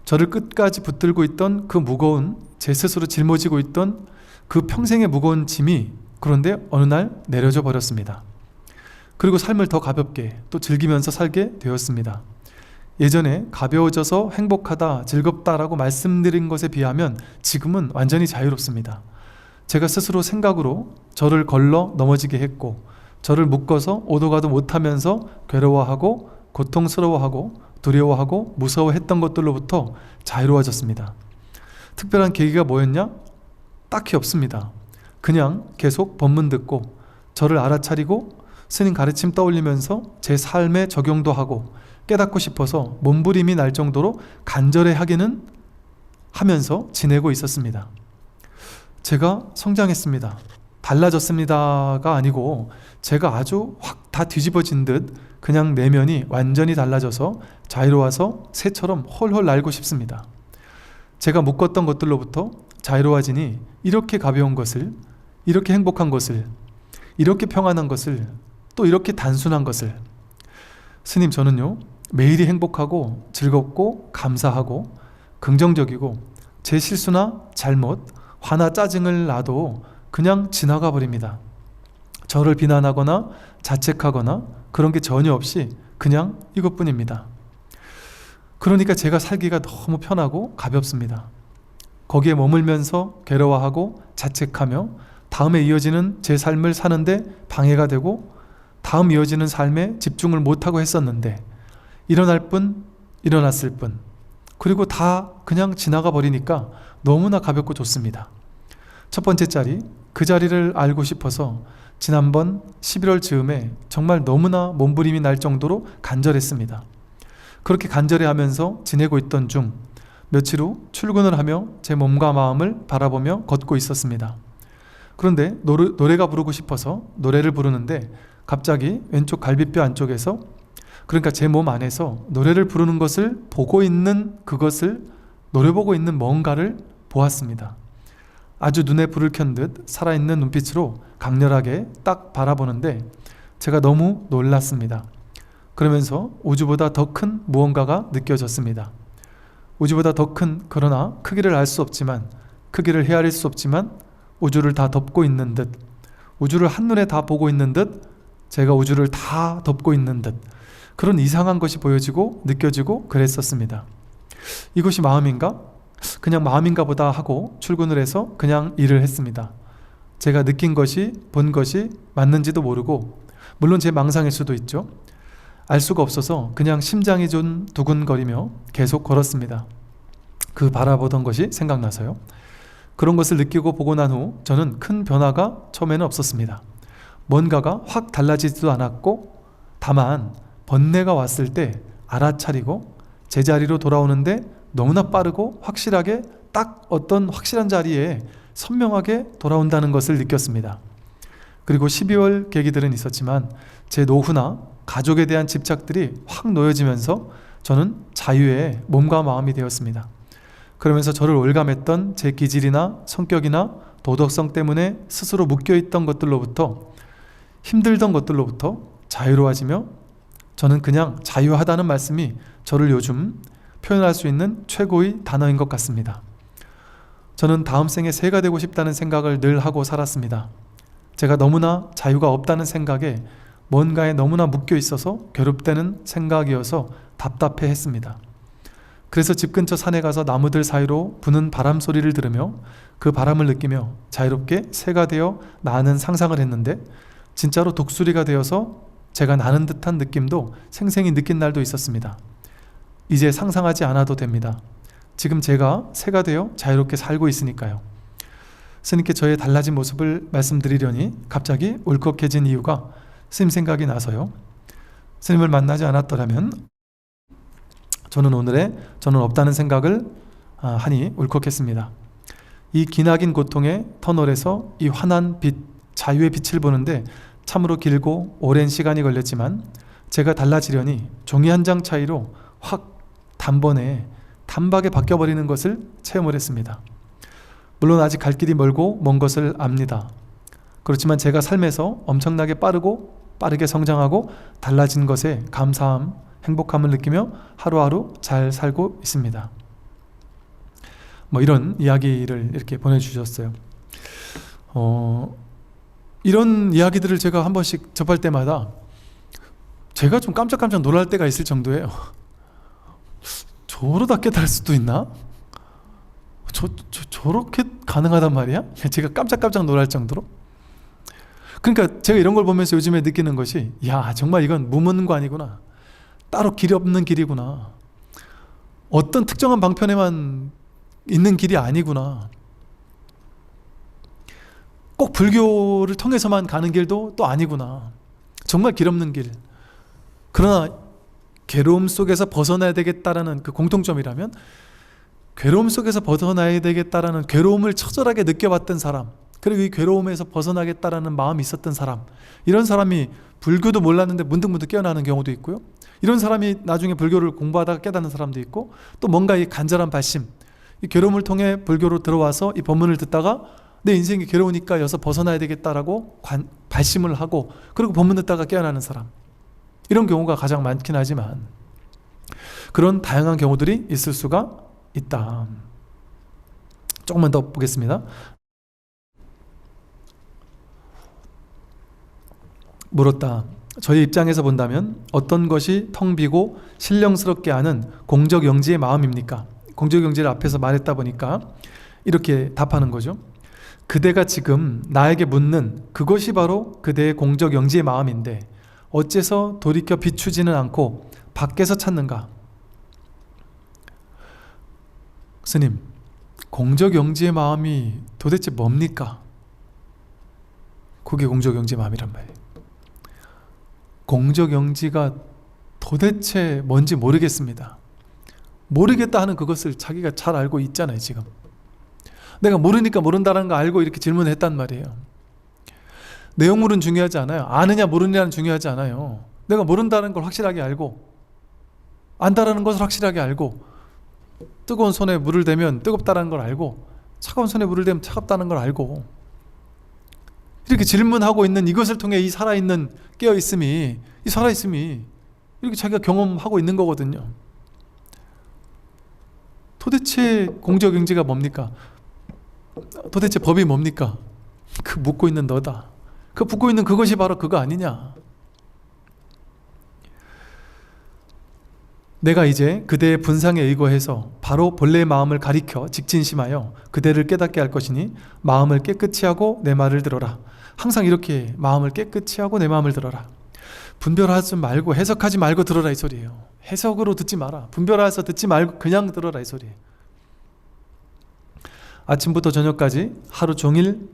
저를 끝까지 붙들고 있던 그 무거운, 제 스스로 짊어지고 있던 그 평생의 무거운 짐이 그런데 어느 날 내려져 버렸습니다. 그리고 삶을 더 가볍게 또 즐기면서 살게 되었습니다. 예전에 가벼워져서 행복하다, 즐겁다라고 말씀드린 것에 비하면 지금은 완전히 자유롭습니다. 제가 스스로 생각으로 저를 걸러 넘어지게 했고, 저를 묶어서 오도 가도 못하면서 괴로워하고 고통스러워하고 두려워하고 무서워했던 것들로부터 자유로워졌습니다. 특별한 계기가 뭐였냐? 딱히 없습니다. 그냥 계속 법문 듣고 저를 알아차리고 스님 가르침 떠올리면서 제 삶에 적용도 하고 깨닫고 싶어서 몸부림이 날 정도로 간절해 하기는 하면서 지내고 있었습니다. 제가 성장했습니다, 달라졌습니다가 아니고, 제가 아주 확 다 뒤집어진 듯 그냥 내면이 완전히 달라져서 자유로워서 새처럼 홀홀 날고 싶습니다. 제가 묶었던 것들로부터 자유로워지니 이렇게 가벼운 것을, 이렇게 행복한 것을, 이렇게 평안한 것을, 또 이렇게 단순한 것을. 스님, 저는요 매일이 행복하고 즐겁고 감사하고 긍정적이고, 제 실수나 잘못, 화나 짜증을 놔도 그냥 지나가 버립니다. 저를 비난하거나 자책하거나 그런 게 전혀 없이 그냥 이것뿐입니다. 그러니까 제가 살기가 너무 편하고 가볍습니다. 거기에 머물면서 괴로워하고 자책하며 다음에 이어지는 제 삶을 사는데 방해가 되고, 다음 이어지는 삶에 집중을 못하고 했었는데 일어날 뿐, 일어났을 뿐, 그리고 다 그냥 지나가 버리니까 너무나 가볍고 좋습니다. 첫 번째 자리, 그 자리를 알고 싶어서 지난번 11월 즈음에 정말 너무나 몸부림이 날 정도로 간절했습니다. 그렇게 간절해하면서 지내고 있던 중 며칠 후 출근을 하며 제 몸과 마음을 바라보며 걷고 있었습니다. 그런데 노래가 부르고 싶어서 노래를 부르는데 갑자기 왼쪽 갈비뼈 안쪽에서, 그러니까 제 몸 안에서 노래를 부르는 것을 보고 있는, 그것을 노려보고 있는 뭔가를 보았습니다. 아주 눈에 불을 켠 듯 살아있는 눈빛으로 강렬하게 딱 바라보는데 제가 너무 놀랐습니다. 그러면서 우주보다 더 큰 무언가가 느껴졌습니다. 우주보다 더 큰, 그러나 크기를 알 수 없지만, 크기를 헤아릴 수 없지만 우주를 다 덮고 있는 듯, 우주를 한눈에 다 보고 있는 듯, 제가 우주를 다 덮고 있는 듯, 그런 이상한 것이 보여지고 느껴지고 그랬었습니다. 이것이 마음인가? 그냥 마음인가 보다 하고 출근을 해서 그냥 일을 했습니다. 제가 느낀 것이, 본 것이 맞는지도 모르고, 물론 제 망상일 수도 있죠. 알 수가 없어서 그냥 심장이 좀 두근거리며 계속 걸었습니다. 그 바라보던 것이 생각나서요. 그런 것을 느끼고 보고 난 후 저는 큰 변화가 처음에는 없었습니다. 뭔가가 확 달라지지도 않았고, 다만 번뇌가 왔을 때 알아차리고 제자리로 돌아오는데 너무나 빠르고 확실하게 딱 어떤 확실한 자리에 선명하게 돌아온다는 것을 느꼈습니다. 그리고 12월 계기들은 있었지만 제 노후나 가족에 대한 집착들이 확 놓여지면서 저는 자유의 몸과 마음이 되었습니다. 그러면서 저를 올감했던 제 기질이나 성격이나 도덕성 때문에 스스로 묶여있던 것들로부터, 힘들던 것들로부터 자유로워지며, 저는 그냥 자유하다는 말씀이 저를 요즘 표현할 수 있는 최고의 단어인 것 같습니다. 저는 다음 생에 새가 되고 싶다는 생각을 늘 하고 살았습니다. 제가 너무나 자유가 없다는 생각에 뭔가에 너무나 묶여 있어서 괴롭다는 생각이어서 답답해 했습니다. 그래서 집 근처 산에 가서 나무들 사이로 부는 바람 소리를 들으며 그 바람을 느끼며 자유롭게 새가 되어 나는 상상을 했는데 진짜로 독수리가 되어서 제가 나는 듯한 느낌도 생생히 느낀 날도 있었습니다. 이제 상상하지 않아도 됩니다. 지금 제가 새가 되어 자유롭게 살고 있으니까요. 스님께 저의 달라진 모습을 말씀드리려니 갑자기 울컥해진 이유가 스님 생각이 나서요. 스님을 만나지 않았더라면 저는 없다는 생각을 하니 울컥했습니다. 이 기나긴 고통의 터널에서 이 환한 빛, 자유의 빛을 보는데 참으로 길고 오랜 시간이 걸렸지만 제가 달라지려니 종이 한 장 차이로 확 단박에 바뀌어버리는 것을 체험을 했습니다. 물론 아직 갈 길이 멀고 먼 것을 압니다. 그렇지만 제가 삶에서 엄청나게 빠르게 성장하고 달라진 것에 감사함, 행복함을 느끼며 하루하루 잘 살고 있습니다. 이런 이야기를 이렇게 보내주셨어요. 이런 이야기들을 제가 한 번씩 접할 때마다 제가 좀 깜짝깜짝 놀랄 때가 있을 정도예요. 저러다 깨달을 수도 있나? 저렇게 가능하단 말이야? 제가 깜짝깜짝 놀랄 정도로. 그러니까 제가 이런 걸 보면서 요즘에 느끼는 것이, 야, 정말 이건 무문관이구나. 따로 길이 없는 길이구나. 어떤 특정한 방편에만 있는 길이 아니구나. 꼭 불교를 통해서만 가는 길도 또 아니구나. 정말 길 없는 길. 그러나 괴로움 속에서 벗어나야 되겠다라는 그 공통점이라면, 괴로움 속에서 벗어나야 되겠다라는 괴로움을 처절하게 느껴봤던 사람, 그리고 이 괴로움에서 벗어나겠다라는 마음이 있었던 사람, 이런 사람이 불교도 몰랐는데 문득문득 깨어나는 경우도 있고요. 이런 사람이 나중에 불교를 공부하다가 깨닫는 사람도 있고, 또 뭔가 이 간절한 발심, 이 괴로움을 통해 불교로 들어와서 이 법문을 듣다가 내 인생이 괴로우니까 여기서 벗어나야 되겠다라고 발심을 하고, 그리고 법문 듣다가 깨어나는 사람, 이런 경우가 가장 많긴 하지만 그런 다양한 경우들이 있을 수가 있다. 조금만 더 보겠습니다. 물었다. 저희 입장에서 본다면 어떤 것이 텅 비고 신령스럽게 하는 공적영지의 마음입니까? 공적영지를 앞에서 말했다 보니까 이렇게 답하는 거죠. 그대가 지금 나에게 묻는 그것이 바로 그대의 공적영지의 마음인데 어째서 돌이켜 비추지는 않고 밖에서 찾는가? 스님, 공적영지의 마음이 도대체 뭡니까? 그게 공적영지의 마음이란 말이에요. 공적영지가 도대체 뭔지 모르겠습니다. 모르겠다 하는 그것을 자기가 잘 알고 있잖아요. 지금 내가 모르니까 모른다는 거 알고 이렇게 질문을 했단 말이에요. 내용물은 중요하지 않아요. 아느냐 모르느냐는 중요하지 않아요. 내가 모른다는 걸 확실하게 알고, 안다라는 것을 확실하게 알고, 뜨거운 손에 물을 대면 뜨겁다는 걸 알고, 차가운 손에 물을 대면 차갑다는 걸 알고, 이렇게 질문하고 있는 이것을 통해 이 살아있는 깨어있음이, 이 살아있음이 이렇게 자기가 경험하고 있는 거거든요. 도대체 공적영지가 뭡니까? 도대체 법이 뭡니까? 그 묻고 있는 너다. 그 묻고 있는 그것이 바로 그거 아니냐? 내가 이제 그대의 분상에 의거해서 바로 본래의 마음을 가리켜 직진심하여 그대를 깨닫게 할 것이니 마음을 깨끗이 하고 내 말을 들어라. 항상 이렇게 마음을 깨끗이 하고 내 마음을 들어라. 분별하지 말고 해석하지 말고 들어라 이 소리예요. 해석으로 듣지 마라. 분별해서 듣지 말고 그냥 들어라 이 소리예요. 아침부터 저녁까지 하루 종일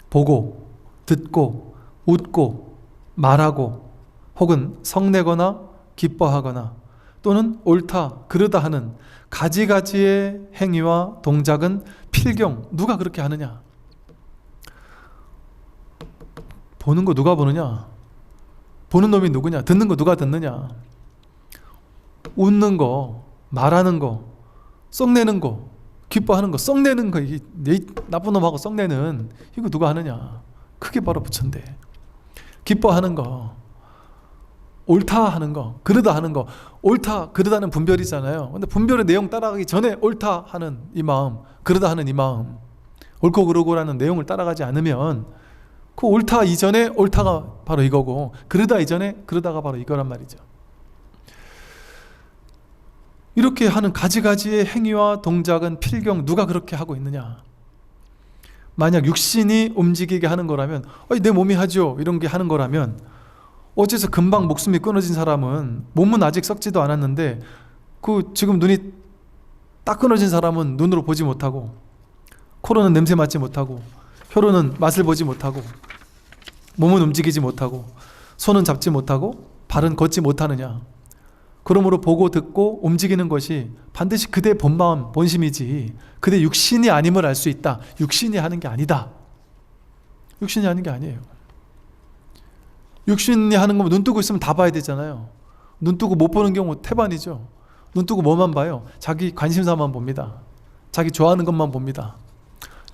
보고 듣고 웃고 말하고 혹은 성내거나 기뻐하거나 또는 옳다 그르다 하는 가지가지의 행위와 동작은 필경. 누가 그렇게 하느냐? 보는 거 누가 보느냐? 보는 놈이 누구냐? 듣는 거 누가 듣느냐? 웃는 거, 말하는 거, 썩내는 거, 기뻐하는 거, 썩내는 거, 이 나쁜 놈하고 썩내는 이거 누가 하느냐? 그게 바로 부처인데. 기뻐하는 거, 옳다 하는 거, 그르다 하는 거. 옳다, 그르다는 분별이잖아요. 근데 분별의 내용 따라가기 전에 옳다 하는 이 마음, 그르다 하는 이 마음, 옳고 그르고라는 내용을 따라가지 않으면 그 옳다 이전에 옳다가 바로 이거고, 그르다 이전에 그르다가 바로 이거란 말이죠. 이렇게 하는 가지가지의 행위와 동작은 필경 누가 그렇게 하고 있느냐? 만약 육신이 움직이게 하는 거라면 내 몸이 하죠 이런 게 하는 거라면 어째서 금방 목숨이 끊어진 사람은 몸은 아직 썩지도 않았는데 지금 눈이 딱 끊어진 사람은 눈으로 보지 못하고 코로는 냄새 맡지 못하고 혀로는 맛을 보지 못하고 몸은 움직이지 못하고 손은 잡지 못하고 발은 걷지 못하느냐? 그러므로 보고 듣고 움직이는 것이 반드시 그대의 본마음, 본심이지 그대 육신이 아님을 알 수 있다. 육신이 하는 게 아니다. 육신이 하는 게 아니에요. 육신이 하는 거면 눈 뜨고 있으면 다 봐야 되잖아요. 눈 뜨고 못 보는 경우 태반이죠. 눈 뜨고 뭐만 봐요? 자기 관심사만 봅니다. 자기 좋아하는 것만 봅니다.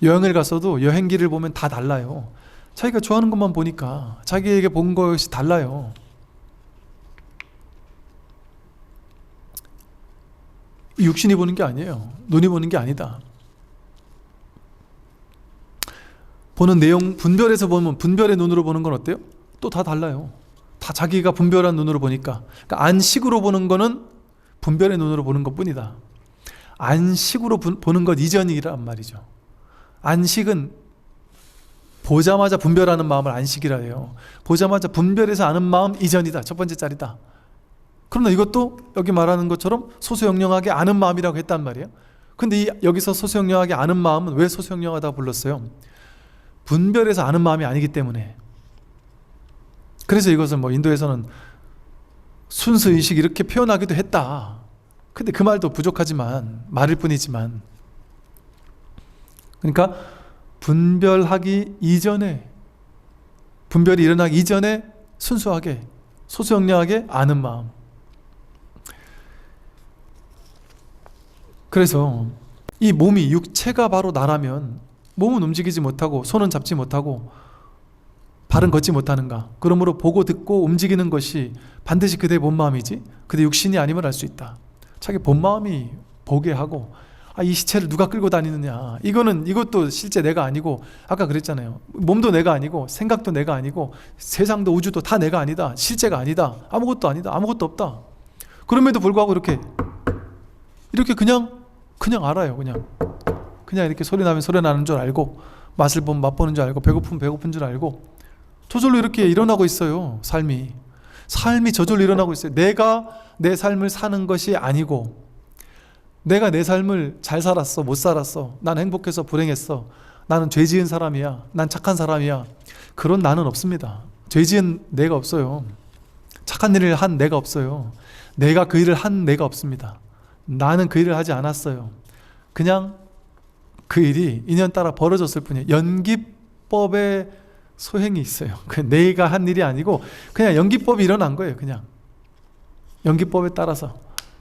여행을 갔어도 여행기를 보면 다 달라요. 자기가 좋아하는 것만 보니까 자기에게 본 것이 달라요. 육신이 보는 게 아니에요. 눈이 보는 게 아니다. 보는 내용 분별해서 보면 분별의 눈으로 보는 건 어때요? 또 다 달라요. 다 자기가 분별한 눈으로 보니까. 그러니까 안식으로 보는 거는 분별의 눈으로 보는 것 뿐이다. 안식으로 보는 것 이전이란 말이죠. 안식은 보자마자 분별하는 마음을 안식이라 해요. 보자마자 분별해서 아는 마음 이전이다. 첫 번째 짤이다. 그러나 이것도 여기 말하는 것처럼 소소영령하게 아는 마음이라고 했단 말이에요. 근데 여기서 소소영령하게 아는 마음은 왜 소소영령하다고 불렀어요? 분별해서 아는 마음이 아니기 때문에. 그래서 이것을 인도에서는 순수의식 이렇게 표현하기도 했다. 근데 그 말도 부족하지만 말일 뿐이지만 그러니까 분별하기 이전에 분별이 일어나기 이전에 순수하게 소소영령하게 아는 마음. 그래서 이 몸이 육체가 바로 나라면 몸은 움직이지 못하고 손은 잡지 못하고 발은 걷지 못하는가? 그러므로 보고 듣고 움직이는 것이 반드시 그대의 본마음이지 그대 육신이 아님을 알 수 있다. 자기 본마음이 보게 하고 이 시체를 누가 끌고 다니느냐, 이것도 실제 내가 아니고, 아까 그랬잖아요. 몸도 내가 아니고 생각도 내가 아니고 세상도 우주도 다 내가 아니다. 실제가 아니다. 아무것도 아니다. 아무것도 없다. 그럼에도 불구하고 이렇게 그냥 알아요. 그냥 이렇게 소리 나면 소리 나는 줄 알고, 맛을 보면 맛보는 줄 알고, 배고프면 배고픈 줄 알고, 저절로 이렇게 일어나고 있어요. 삶이 저절로 일어나고 있어요. 내가 내 삶을 사는 것이 아니고, 내가 내 삶을 잘 살았어, 못 살았어, 난 행복해서 불행했어, 나는 죄 지은 사람이야, 난 착한 사람이야, 그런 나는 없습니다. 죄 지은 내가 없어요. 착한 일을 한 내가 없어요. 내가 그 일을 한 내가 없습니다. 나는 그 일을 하지 않았어요. 그냥 그 일이 인연 따라 벌어졌을 뿐이에요. 연기법의 소행이 있어요. 내가 한 일이 아니고 그냥 연기법이 일어난 거예요. 그냥 연기법에 따라서.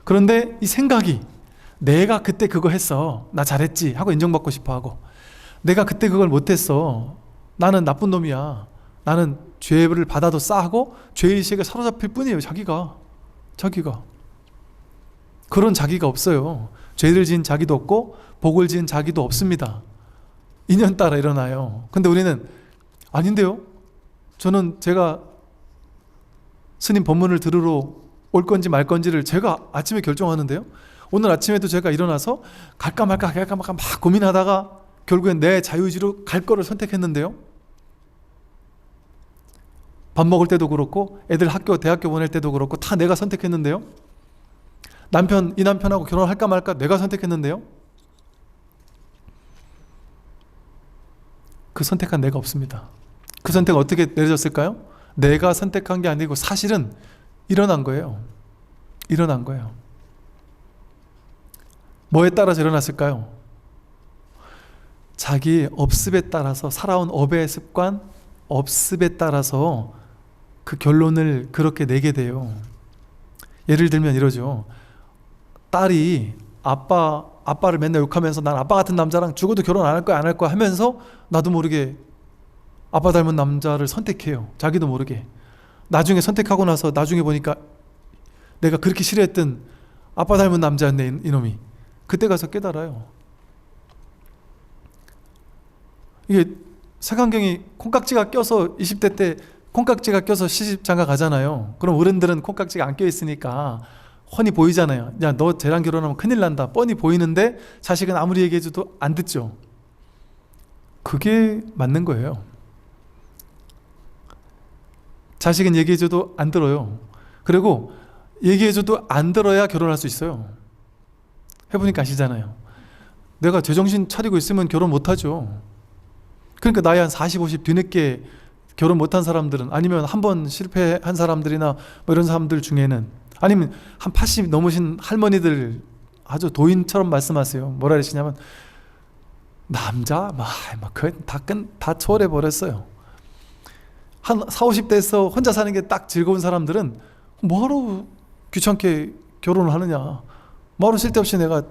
그런데 이 생각이, 내가 그때 그거 했어, 나 잘했지 하고 인정받고 싶어 하고, 내가 그때 그걸 못했어, 나는 나쁜 놈이야, 나는 죄를 받아도 싸하고 죄의식에 사로잡힐 뿐이에요. 자기가 그런 자기가 없어요. 죄를 지은 자기도 없고 복을 지은 자기도 없습니다. 인연 따라 일어나요. 근데 우리는 아닌데요, 저는 제가 스님 법문을 들으러 올 건지 말 건지를 제가 아침에 결정하는데요, 오늘 아침에도 제가 일어나서 갈까 말까 막 고민하다가 결국엔 내 자유의지로 갈 거를 선택했는데요, 밥 먹을 때도 그렇고 애들 학교 대학교 보낼 때도 그렇고 다 내가 선택했는데요, 이 남편하고 결혼할까 말까 내가 선택했는데요, 그 선택한 내가 없습니다. 그 선택은 어떻게 내려졌을까요? 내가 선택한 게 아니고 사실은 일어난 거예요. 뭐에 따라서 일어났을까요? 자기 업습에 따라서, 살아온 업의 습관, 업습에 따라서 그 결론을 그렇게 내게 돼요. 예를 들면 이러죠. 딸이 아빠를 맨날 욕하면서 난 아빠 같은 남자랑 죽어도 결혼 안 할 거야 하면서 나도 모르게 아빠 닮은 남자를 선택해요. 자기도 모르게. 나중에 선택하고 나서 나중에 보니까 내가 그렇게 싫어했던 아빠 닮은 남자였네, 이놈이. 그때 가서 깨달아요. 이게 색안경이 콩깍지가 껴서 20대 때 콩깍지가 껴서 시집장가 가잖아요. 그럼 어른들은 콩깍지가 안 껴있으니까 훤히 보이잖아요. 야, 너 쟤랑 결혼하면 큰일 난다. 뻔히 보이는데 자식은 아무리 얘기해줘도 안 듣죠. 그게 맞는 거예요. 자식은 얘기해줘도 안 들어요. 그리고 얘기해줘도 안 들어야 결혼할 수 있어요. 해보니까 아시잖아요. 내가 제정신 차리고 있으면 결혼 못하죠. 그러니까 나이 한 40, 50 뒤늦게 결혼 못한 사람들은, 아니면 한 번 실패한 사람들이나 뭐 이런 사람들 중에는, 아니면 한 80 넘으신 할머니들 아주 도인처럼 말씀하세요. 뭐라 그러시냐면, 남자 다 초월해 버렸어요. 한 40, 50대에서 혼자 사는 게 딱 즐거운 사람들은 뭐하러 귀찮게 결혼을 하느냐, 뭐하러 쓸데없이 내가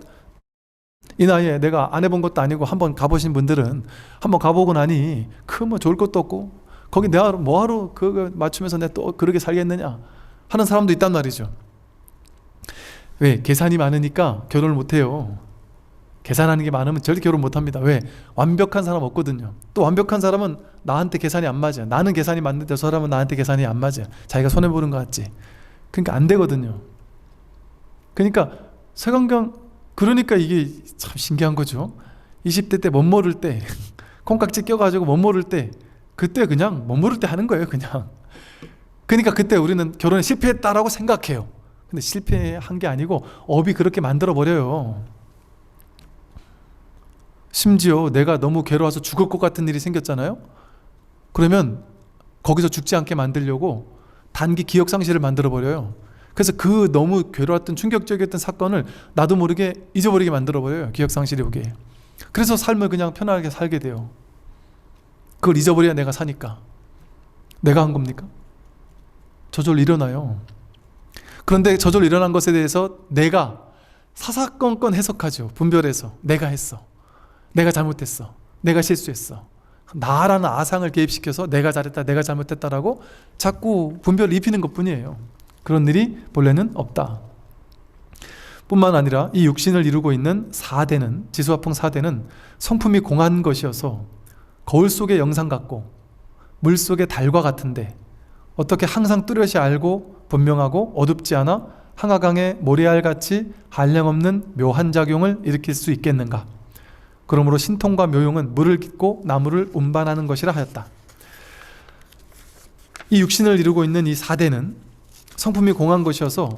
이 나이에 내가 안 해본 것도 아니고 한번 가보신 분들은 한번 가보고 나니 뭐 좋을 것도 없고 거기 내가 뭐하러 그거 맞추면서 내가 또 그렇게 살겠느냐 하는 사람도 있단 말이죠. 왜? 계산이 많으니까 결혼을 못해요. 계산하는 게 많으면 절대 결혼 못합니다. 왜? 완벽한 사람 없거든요. 또 완벽한 사람은 나한테 계산이 안 맞아요. 나는 계산이 맞는데 저 사람은 나한테 계산이 안 맞아요. 자기가 손해보는 것 같지. 그러니까 안 되거든요. 그러니까 서강경, 그러니까 이게 참 신기한 거죠. 20대 때 못 모를 때 콩깍지 껴가지고 못 모를 때, 그때 그냥 못 모를 때 하는 거예요, 그냥. 그러니까 그때 우리는 결혼에 실패했다라고 생각해요. 근데 실패한 게 아니고 업이 그렇게 만들어 버려요. 심지어 내가 너무 괴로워서 죽을 것 같은 일이 생겼잖아요. 그러면 거기서 죽지 않게 만들려고 단기 기억 상실을 만들어 버려요. 그래서 그 너무 괴로웠던 충격적이었던 사건을 나도 모르게 잊어버리게 만들어 버려요. 기억 상실이 오게. 그래서 삶을 그냥 편안하게 살게 돼요. 그걸 잊어버려야 내가 사니까. 내가 한 겁니까? 저절로 일어나요. 그런데 저절로 일어난 것에 대해서 내가 사사건건 해석하죠. 분별해서. 내가 했어. 내가 잘못했어. 내가 실수했어. 나라는 아상을 개입시켜서 내가 잘했다, 내가 잘못했다라고 자꾸 분별을 입히는 것뿐이에요. 그런 일이 본래는 없다. 뿐만 아니라 이 육신을 이루고 있는 4대는, 지수화풍 4대는 성품이 공한 것이어서 거울 속의 영상 같고 물 속의 달과 같은데 어떻게 항상 뚜렷이 알고 분명하고 어둡지 않아 항아강의 모래알같이 한량없는 묘한 작용을 일으킬 수 있겠는가. 그러므로 신통과 묘용은 물을 깃고 나무를 운반하는 것이라 하였다. 이 육신을 이루고 있는 이 4대는 성품이 공한 것이어서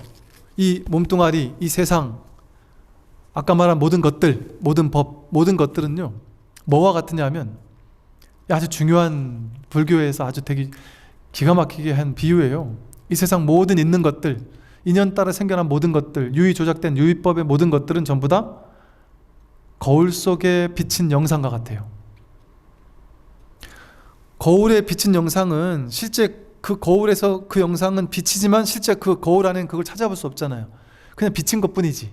이 몸뚱아리, 이 세상, 아까 말한 모든 것들, 모든 법, 모든 것들은요, 뭐와 같으냐 하면 아주 중요한, 불교에서 아주 되게 기가 막히게 한 비유예요. 이 세상 모든 있는 것들, 인연 따라 생겨난 모든 것들, 유의 조작된 유의법의 모든 것들은 전부 다 거울 속에 비친 영상과 같아요. 거울에 비친 영상은 실제 그 거울에서 그 영상은 비치지만 실제 그 거울 안에는 그걸 찾아볼 수 없잖아요. 그냥 비친 것뿐이지.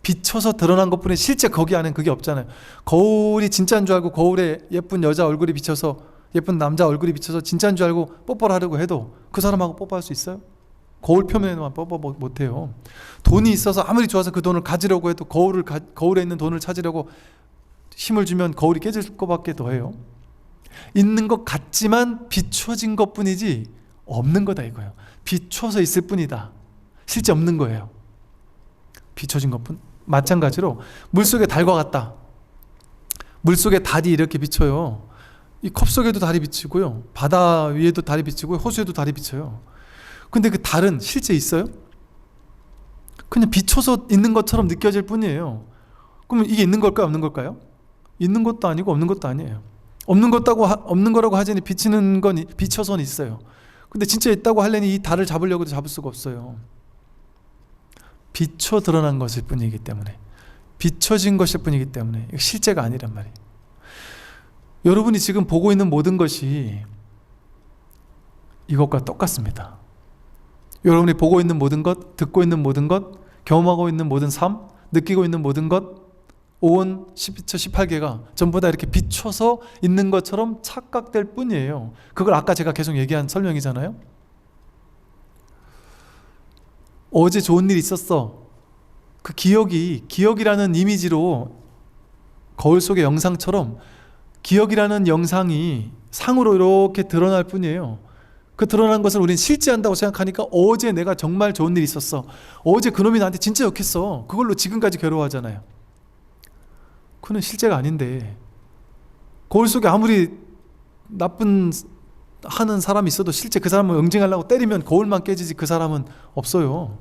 비춰서 드러난 것뿐이지 실제 거기 안에는 그게 없잖아요. 거울이 진짜인 줄 알고 거울에 예쁜 여자 얼굴이 비쳐서, 예쁜 남자 얼굴이 비쳐서 진짜인 줄 알고 뽀뽀를 하려고 해도 그 사람하고 뽀뽀할 수 있어요? 거울 표면에만 뽀뽀 못해요. 돈이 있어서 아무리 좋아서 그 돈을 가지려고 해도 거울에 있는 돈을 찾으려고 힘을 주면 거울이 깨질 것밖에 더해요. 있는 것 같지만 비춰진 것뿐이지 없는 거다 이거예요. 비춰서 있을 뿐이다. 실제 없는 거예요. 비춰진 것뿐. 마찬가지로 물속의 달과 같다. 물속의 달이 이렇게 비쳐요. 이 컵 속에도 달이 비치고요, 바다 위에도 달이 비치고 호수에도 달이 비쳐요. 근데 그 달은 실제 있어요? 그냥 비춰서 있는 것처럼 느껴질 뿐이에요. 그러면 이게 있는 걸까요, 없는 걸까요? 있는 것도 아니고 없는 것도 아니에요. 없는 거라고 하자니 비치는 건 비춰서는 있어요. 근데 진짜 있다고 하려니 이 달을 잡으려고도 잡을 수가 없어요. 비춰 드러난 것일 뿐이기 때문에, 비춰진 것일 뿐이기 때문에 실제가 아니란 말이에요. 여러분이 지금 보고 있는 모든 것이 이것과 똑같습니다. 여러분이 보고 있는 모든 것, 듣고 있는 모든 것, 경험하고 있는 모든 삶, 느끼고 있는 모든 것, 오온 12처 18개가 전부 다 이렇게 비춰서 있는 것처럼 착각될 뿐이에요. 그걸 아까 제가 계속 얘기한 설명이잖아요. 어제 좋은 일 있었어. 그 기억이라는 이미지로 거울 속의 영상처럼 기억이라는 영상이 상으로 이렇게 드러날 뿐이에요. 그 드러난 것을 우리는 실제한다고 생각하니까 어제 내가 정말 좋은 일이 있었어, 어제 그놈이 나한테 진짜 욕했어, 그걸로 지금까지 괴로워하잖아요. 그건 실제가 아닌데, 거울 속에 아무리 나쁜 하는 사람이 있어도 실제 그 사람을 응징하려고 때리면 거울만 깨지지 그 사람은 없어요.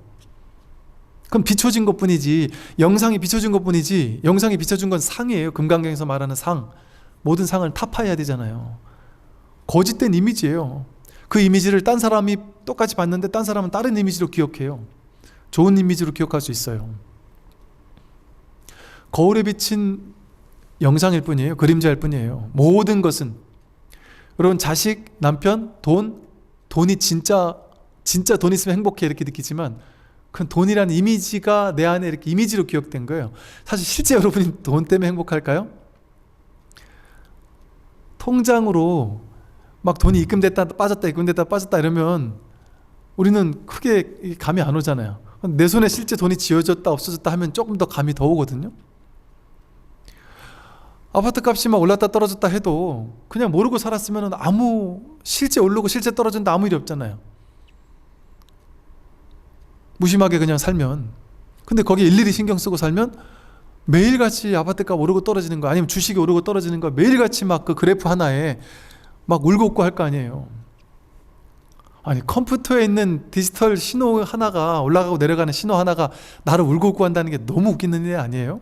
그럼 비춰진 것뿐이지, 영상이 비춰진 것뿐이지, 영상이 비춰준 건 상이에요. 금강경에서 말하는 상. 모든 상을 타파해야 되잖아요. 거짓된 이미지예요. 그 이미지를 딴 사람이 똑같이 봤는데 딴 사람은 다른 이미지로 기억해요. 좋은 이미지로 기억할 수 있어요. 거울에 비친 영상일 뿐이에요. 그림자일 뿐이에요. 모든 것은, 여러분, 자식, 남편, 돈이 진짜 돈 있으면 행복해 이렇게 느끼지만, 그건 돈이라는 이미지가 내 안에 이렇게 이미지로 기억된 거예요. 사실 실제 여러분이 돈 때문에 행복할까요? 통장으로 막 돈이 입금됐다 빠졌다 입금됐다 빠졌다 이러면 우리는 크게 감이 안 오잖아요. 내 손에 실제 돈이 쥐어졌다 없어졌다 하면 조금 더 감이 더 오거든요. 아파트 값이 막 올랐다 떨어졌다 해도 그냥 모르고 살았으면 실제 오르고 실제 떨어진다 아무 일이 없잖아요. 무심하게 그냥 살면. 근데 거기에 일일이 신경 쓰고 살면 매일같이 아파트값 오르고 떨어지는 거, 아니면 주식이 오르고 떨어지는 거 매일같이 막 그 그래프 하나에 막 울고 웃고 할 거 아니에요. 아니, 컴퓨터에 있는 디지털 신호 하나가, 올라가고 내려가는 신호 하나가 나를 울고 웃고 한다는 게 너무 웃기는 일 아니에요?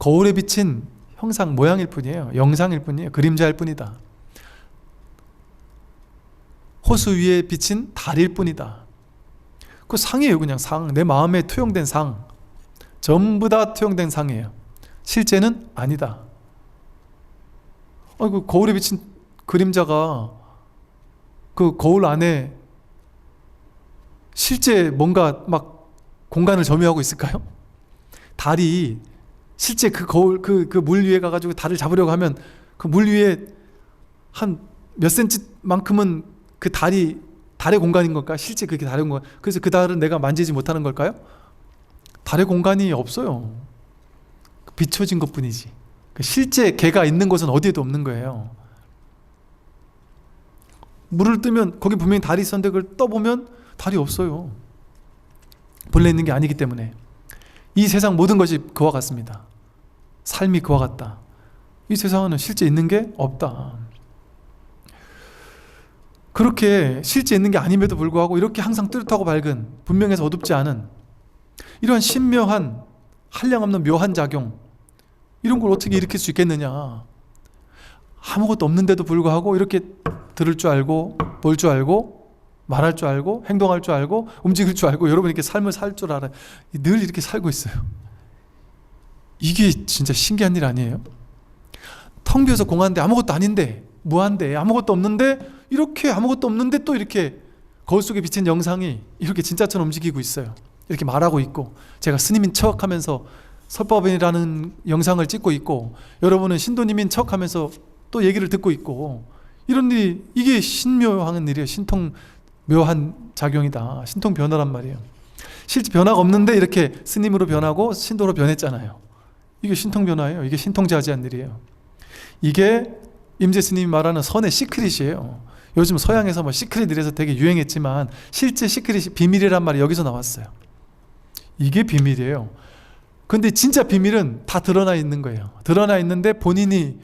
거울에 비친 형상 모양일 뿐이에요. 영상일 뿐이에요. 그림자일 뿐이다. 호수 위에 비친 달일 뿐이다. 그 상이에요. 그냥 상. 내 마음에 투영된 상. 전부 다 투영된 상이에요. 실제는 아니다. 그 거울에 비친 그림자가 그 거울 안에 실제 뭔가 막 공간을 점유하고 있을까요? 달이 실제 그 거울, 그 물 위에 가가지고 달을 잡으려고 하면 그 물 위에 한 몇 센치만큼은 그 달의 공간인 걸까? 실제 그게 달의 공간. 그래서 그 달은 내가 만지지 못하는 걸까요? 달의 공간이 없어요. 비춰진 것 뿐이지. 실제 걔가 있는 곳은 어디에도 없는 거예요. 물을 뜨면 거기 분명히 달이 있었는데 그걸 떠보면 달이 없어요. 본래 있는 게 아니기 때문에. 이 세상 모든 것이 그와 같습니다. 삶이 그와 같다. 이 세상은 실제 있는 게 없다. 그렇게 실제 있는 게 아님에도 불구하고 이렇게 항상 뚜렷하고 밝은, 분명해서 어둡지 않은 이러한 신묘한, 한량없는 묘한 작용, 이런 걸 어떻게 일으킬 수 있겠느냐. 아무것도 없는데도 불구하고 이렇게 들을 줄 알고, 볼 줄 알고, 말할 줄 알고, 행동할 줄 알고, 움직일 줄 알고, 여러분 이렇게 삶을 살 줄 알아요. 늘 이렇게 살고 있어요. 이게 진짜 신기한 일 아니에요? 텅 비어서 공한데 아무것도 아닌데, 무한데 아무것도 없는데, 이렇게 아무것도 없는데 또 이렇게 거울 속에 비친 영상이 이렇게 진짜처럼 움직이고 있어요. 이렇게 말하고 있고, 제가 스님인 척하면서 설법이라는 영상을 찍고 있고, 여러분은 신도님인 척하면서 또 얘기를 듣고 있고, 이런 일이, 이게 신묘한 일이에요. 신통묘한 작용이다. 신통 변화란 말이에요. 실제 변화가 없는데 이렇게 스님으로 변하고 신도로 변했잖아요. 이게 신통 변화예요. 이게 신통자지한 일이에요. 이게 임재 스님이 말하는 선의 시크릿이에요. 요즘 서양에서 뭐 시크릿 이래서 되게 유행했지만 실제 시크릿이, 비밀이란 말이 여기서 나왔어요. 이게 비밀이에요. 근데 진짜 비밀은 다 드러나 있는 거예요. 드러나 있는데 본인이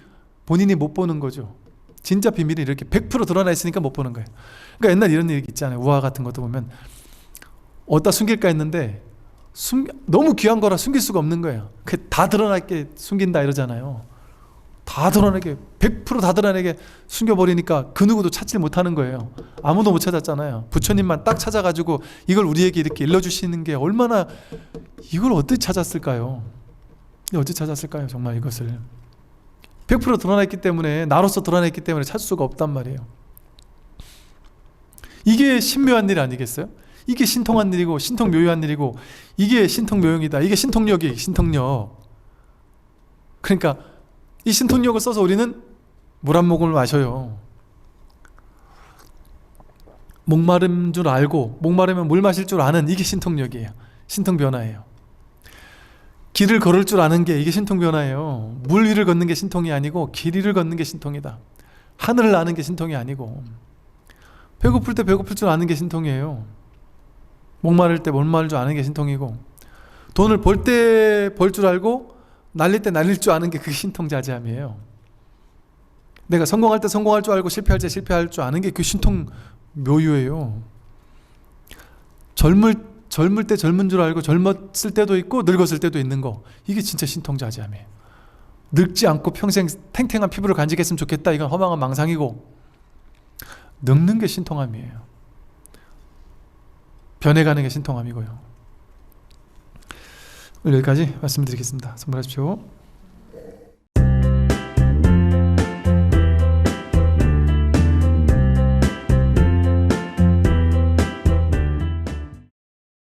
못 보는 거죠. 진짜 비밀이 이렇게 100% 드러나 있으니까 못 보는 거예요. 그러니까 옛날 이런 얘기 있잖아요. 우화 같은 것도 보면 어디다 숨길까 했는데 너무 귀한 거라 숨길 수가 없는 거예요. 다 드러나게 숨긴다 이러잖아요. 다 드러나게, 100% 다 드러나게 숨겨버리니까 그 누구도 찾지 못하는 거예요. 아무도 못 찾았잖아요. 부처님만 딱 찾아가지고 이걸 우리에게 이렇게 일러주시는 게 얼마나, 이걸 어떻게 찾았을까요? 어떻게 찾았을까요? 정말 이것을 100% 드러나 있기 때문에, 나로서 드러나 있기 때문에 찾을 수가 없단 말이에요. 이게 신묘한 일 아니겠어요? 이게 신통한 일이고 신통묘한 일이고, 이게 신통묘용이다. 이게 신통력이, 신통력. 그러니까 이 신통력을 써서 우리는 물 한 모금을 마셔요. 목마른 줄 알고, 목마르면 물 마실 줄 아는, 이게 신통력이에요. 신통변화예요. 길을 걸을 줄 아는 게, 이게 신통변화예요. 물 위를 걷는 게 신통이 아니고 길 위를 걷는 게 신통이다. 하늘을 아는 게 신통이 아니고, 배고플 때 배고플 줄 아는 게 신통이에요. 목마를 때 목마를 줄 아는 게 신통이고, 돈을 벌 때 벌 줄 알고 날릴 때 날릴 줄 아는 게 그게 신통자제함이에요. 내가 성공할 때 성공할 줄 알고 실패할 때 실패할 줄 아는 게 그 신통 묘유예요. 젊을 때 젊은 줄 알고 젊었을 때도 있고 늙었을 때도 있는 거, 이게 진짜 신통자제함이에요. 늙지 않고 평생 탱탱한 피부를 간직했으면 좋겠다, 이건 허망한 망상이고, 늙는 게 신통함이에요. 변해가는 게 신통함이고요. 오늘 여기까지 말씀드리겠습니다. 선물하십시오.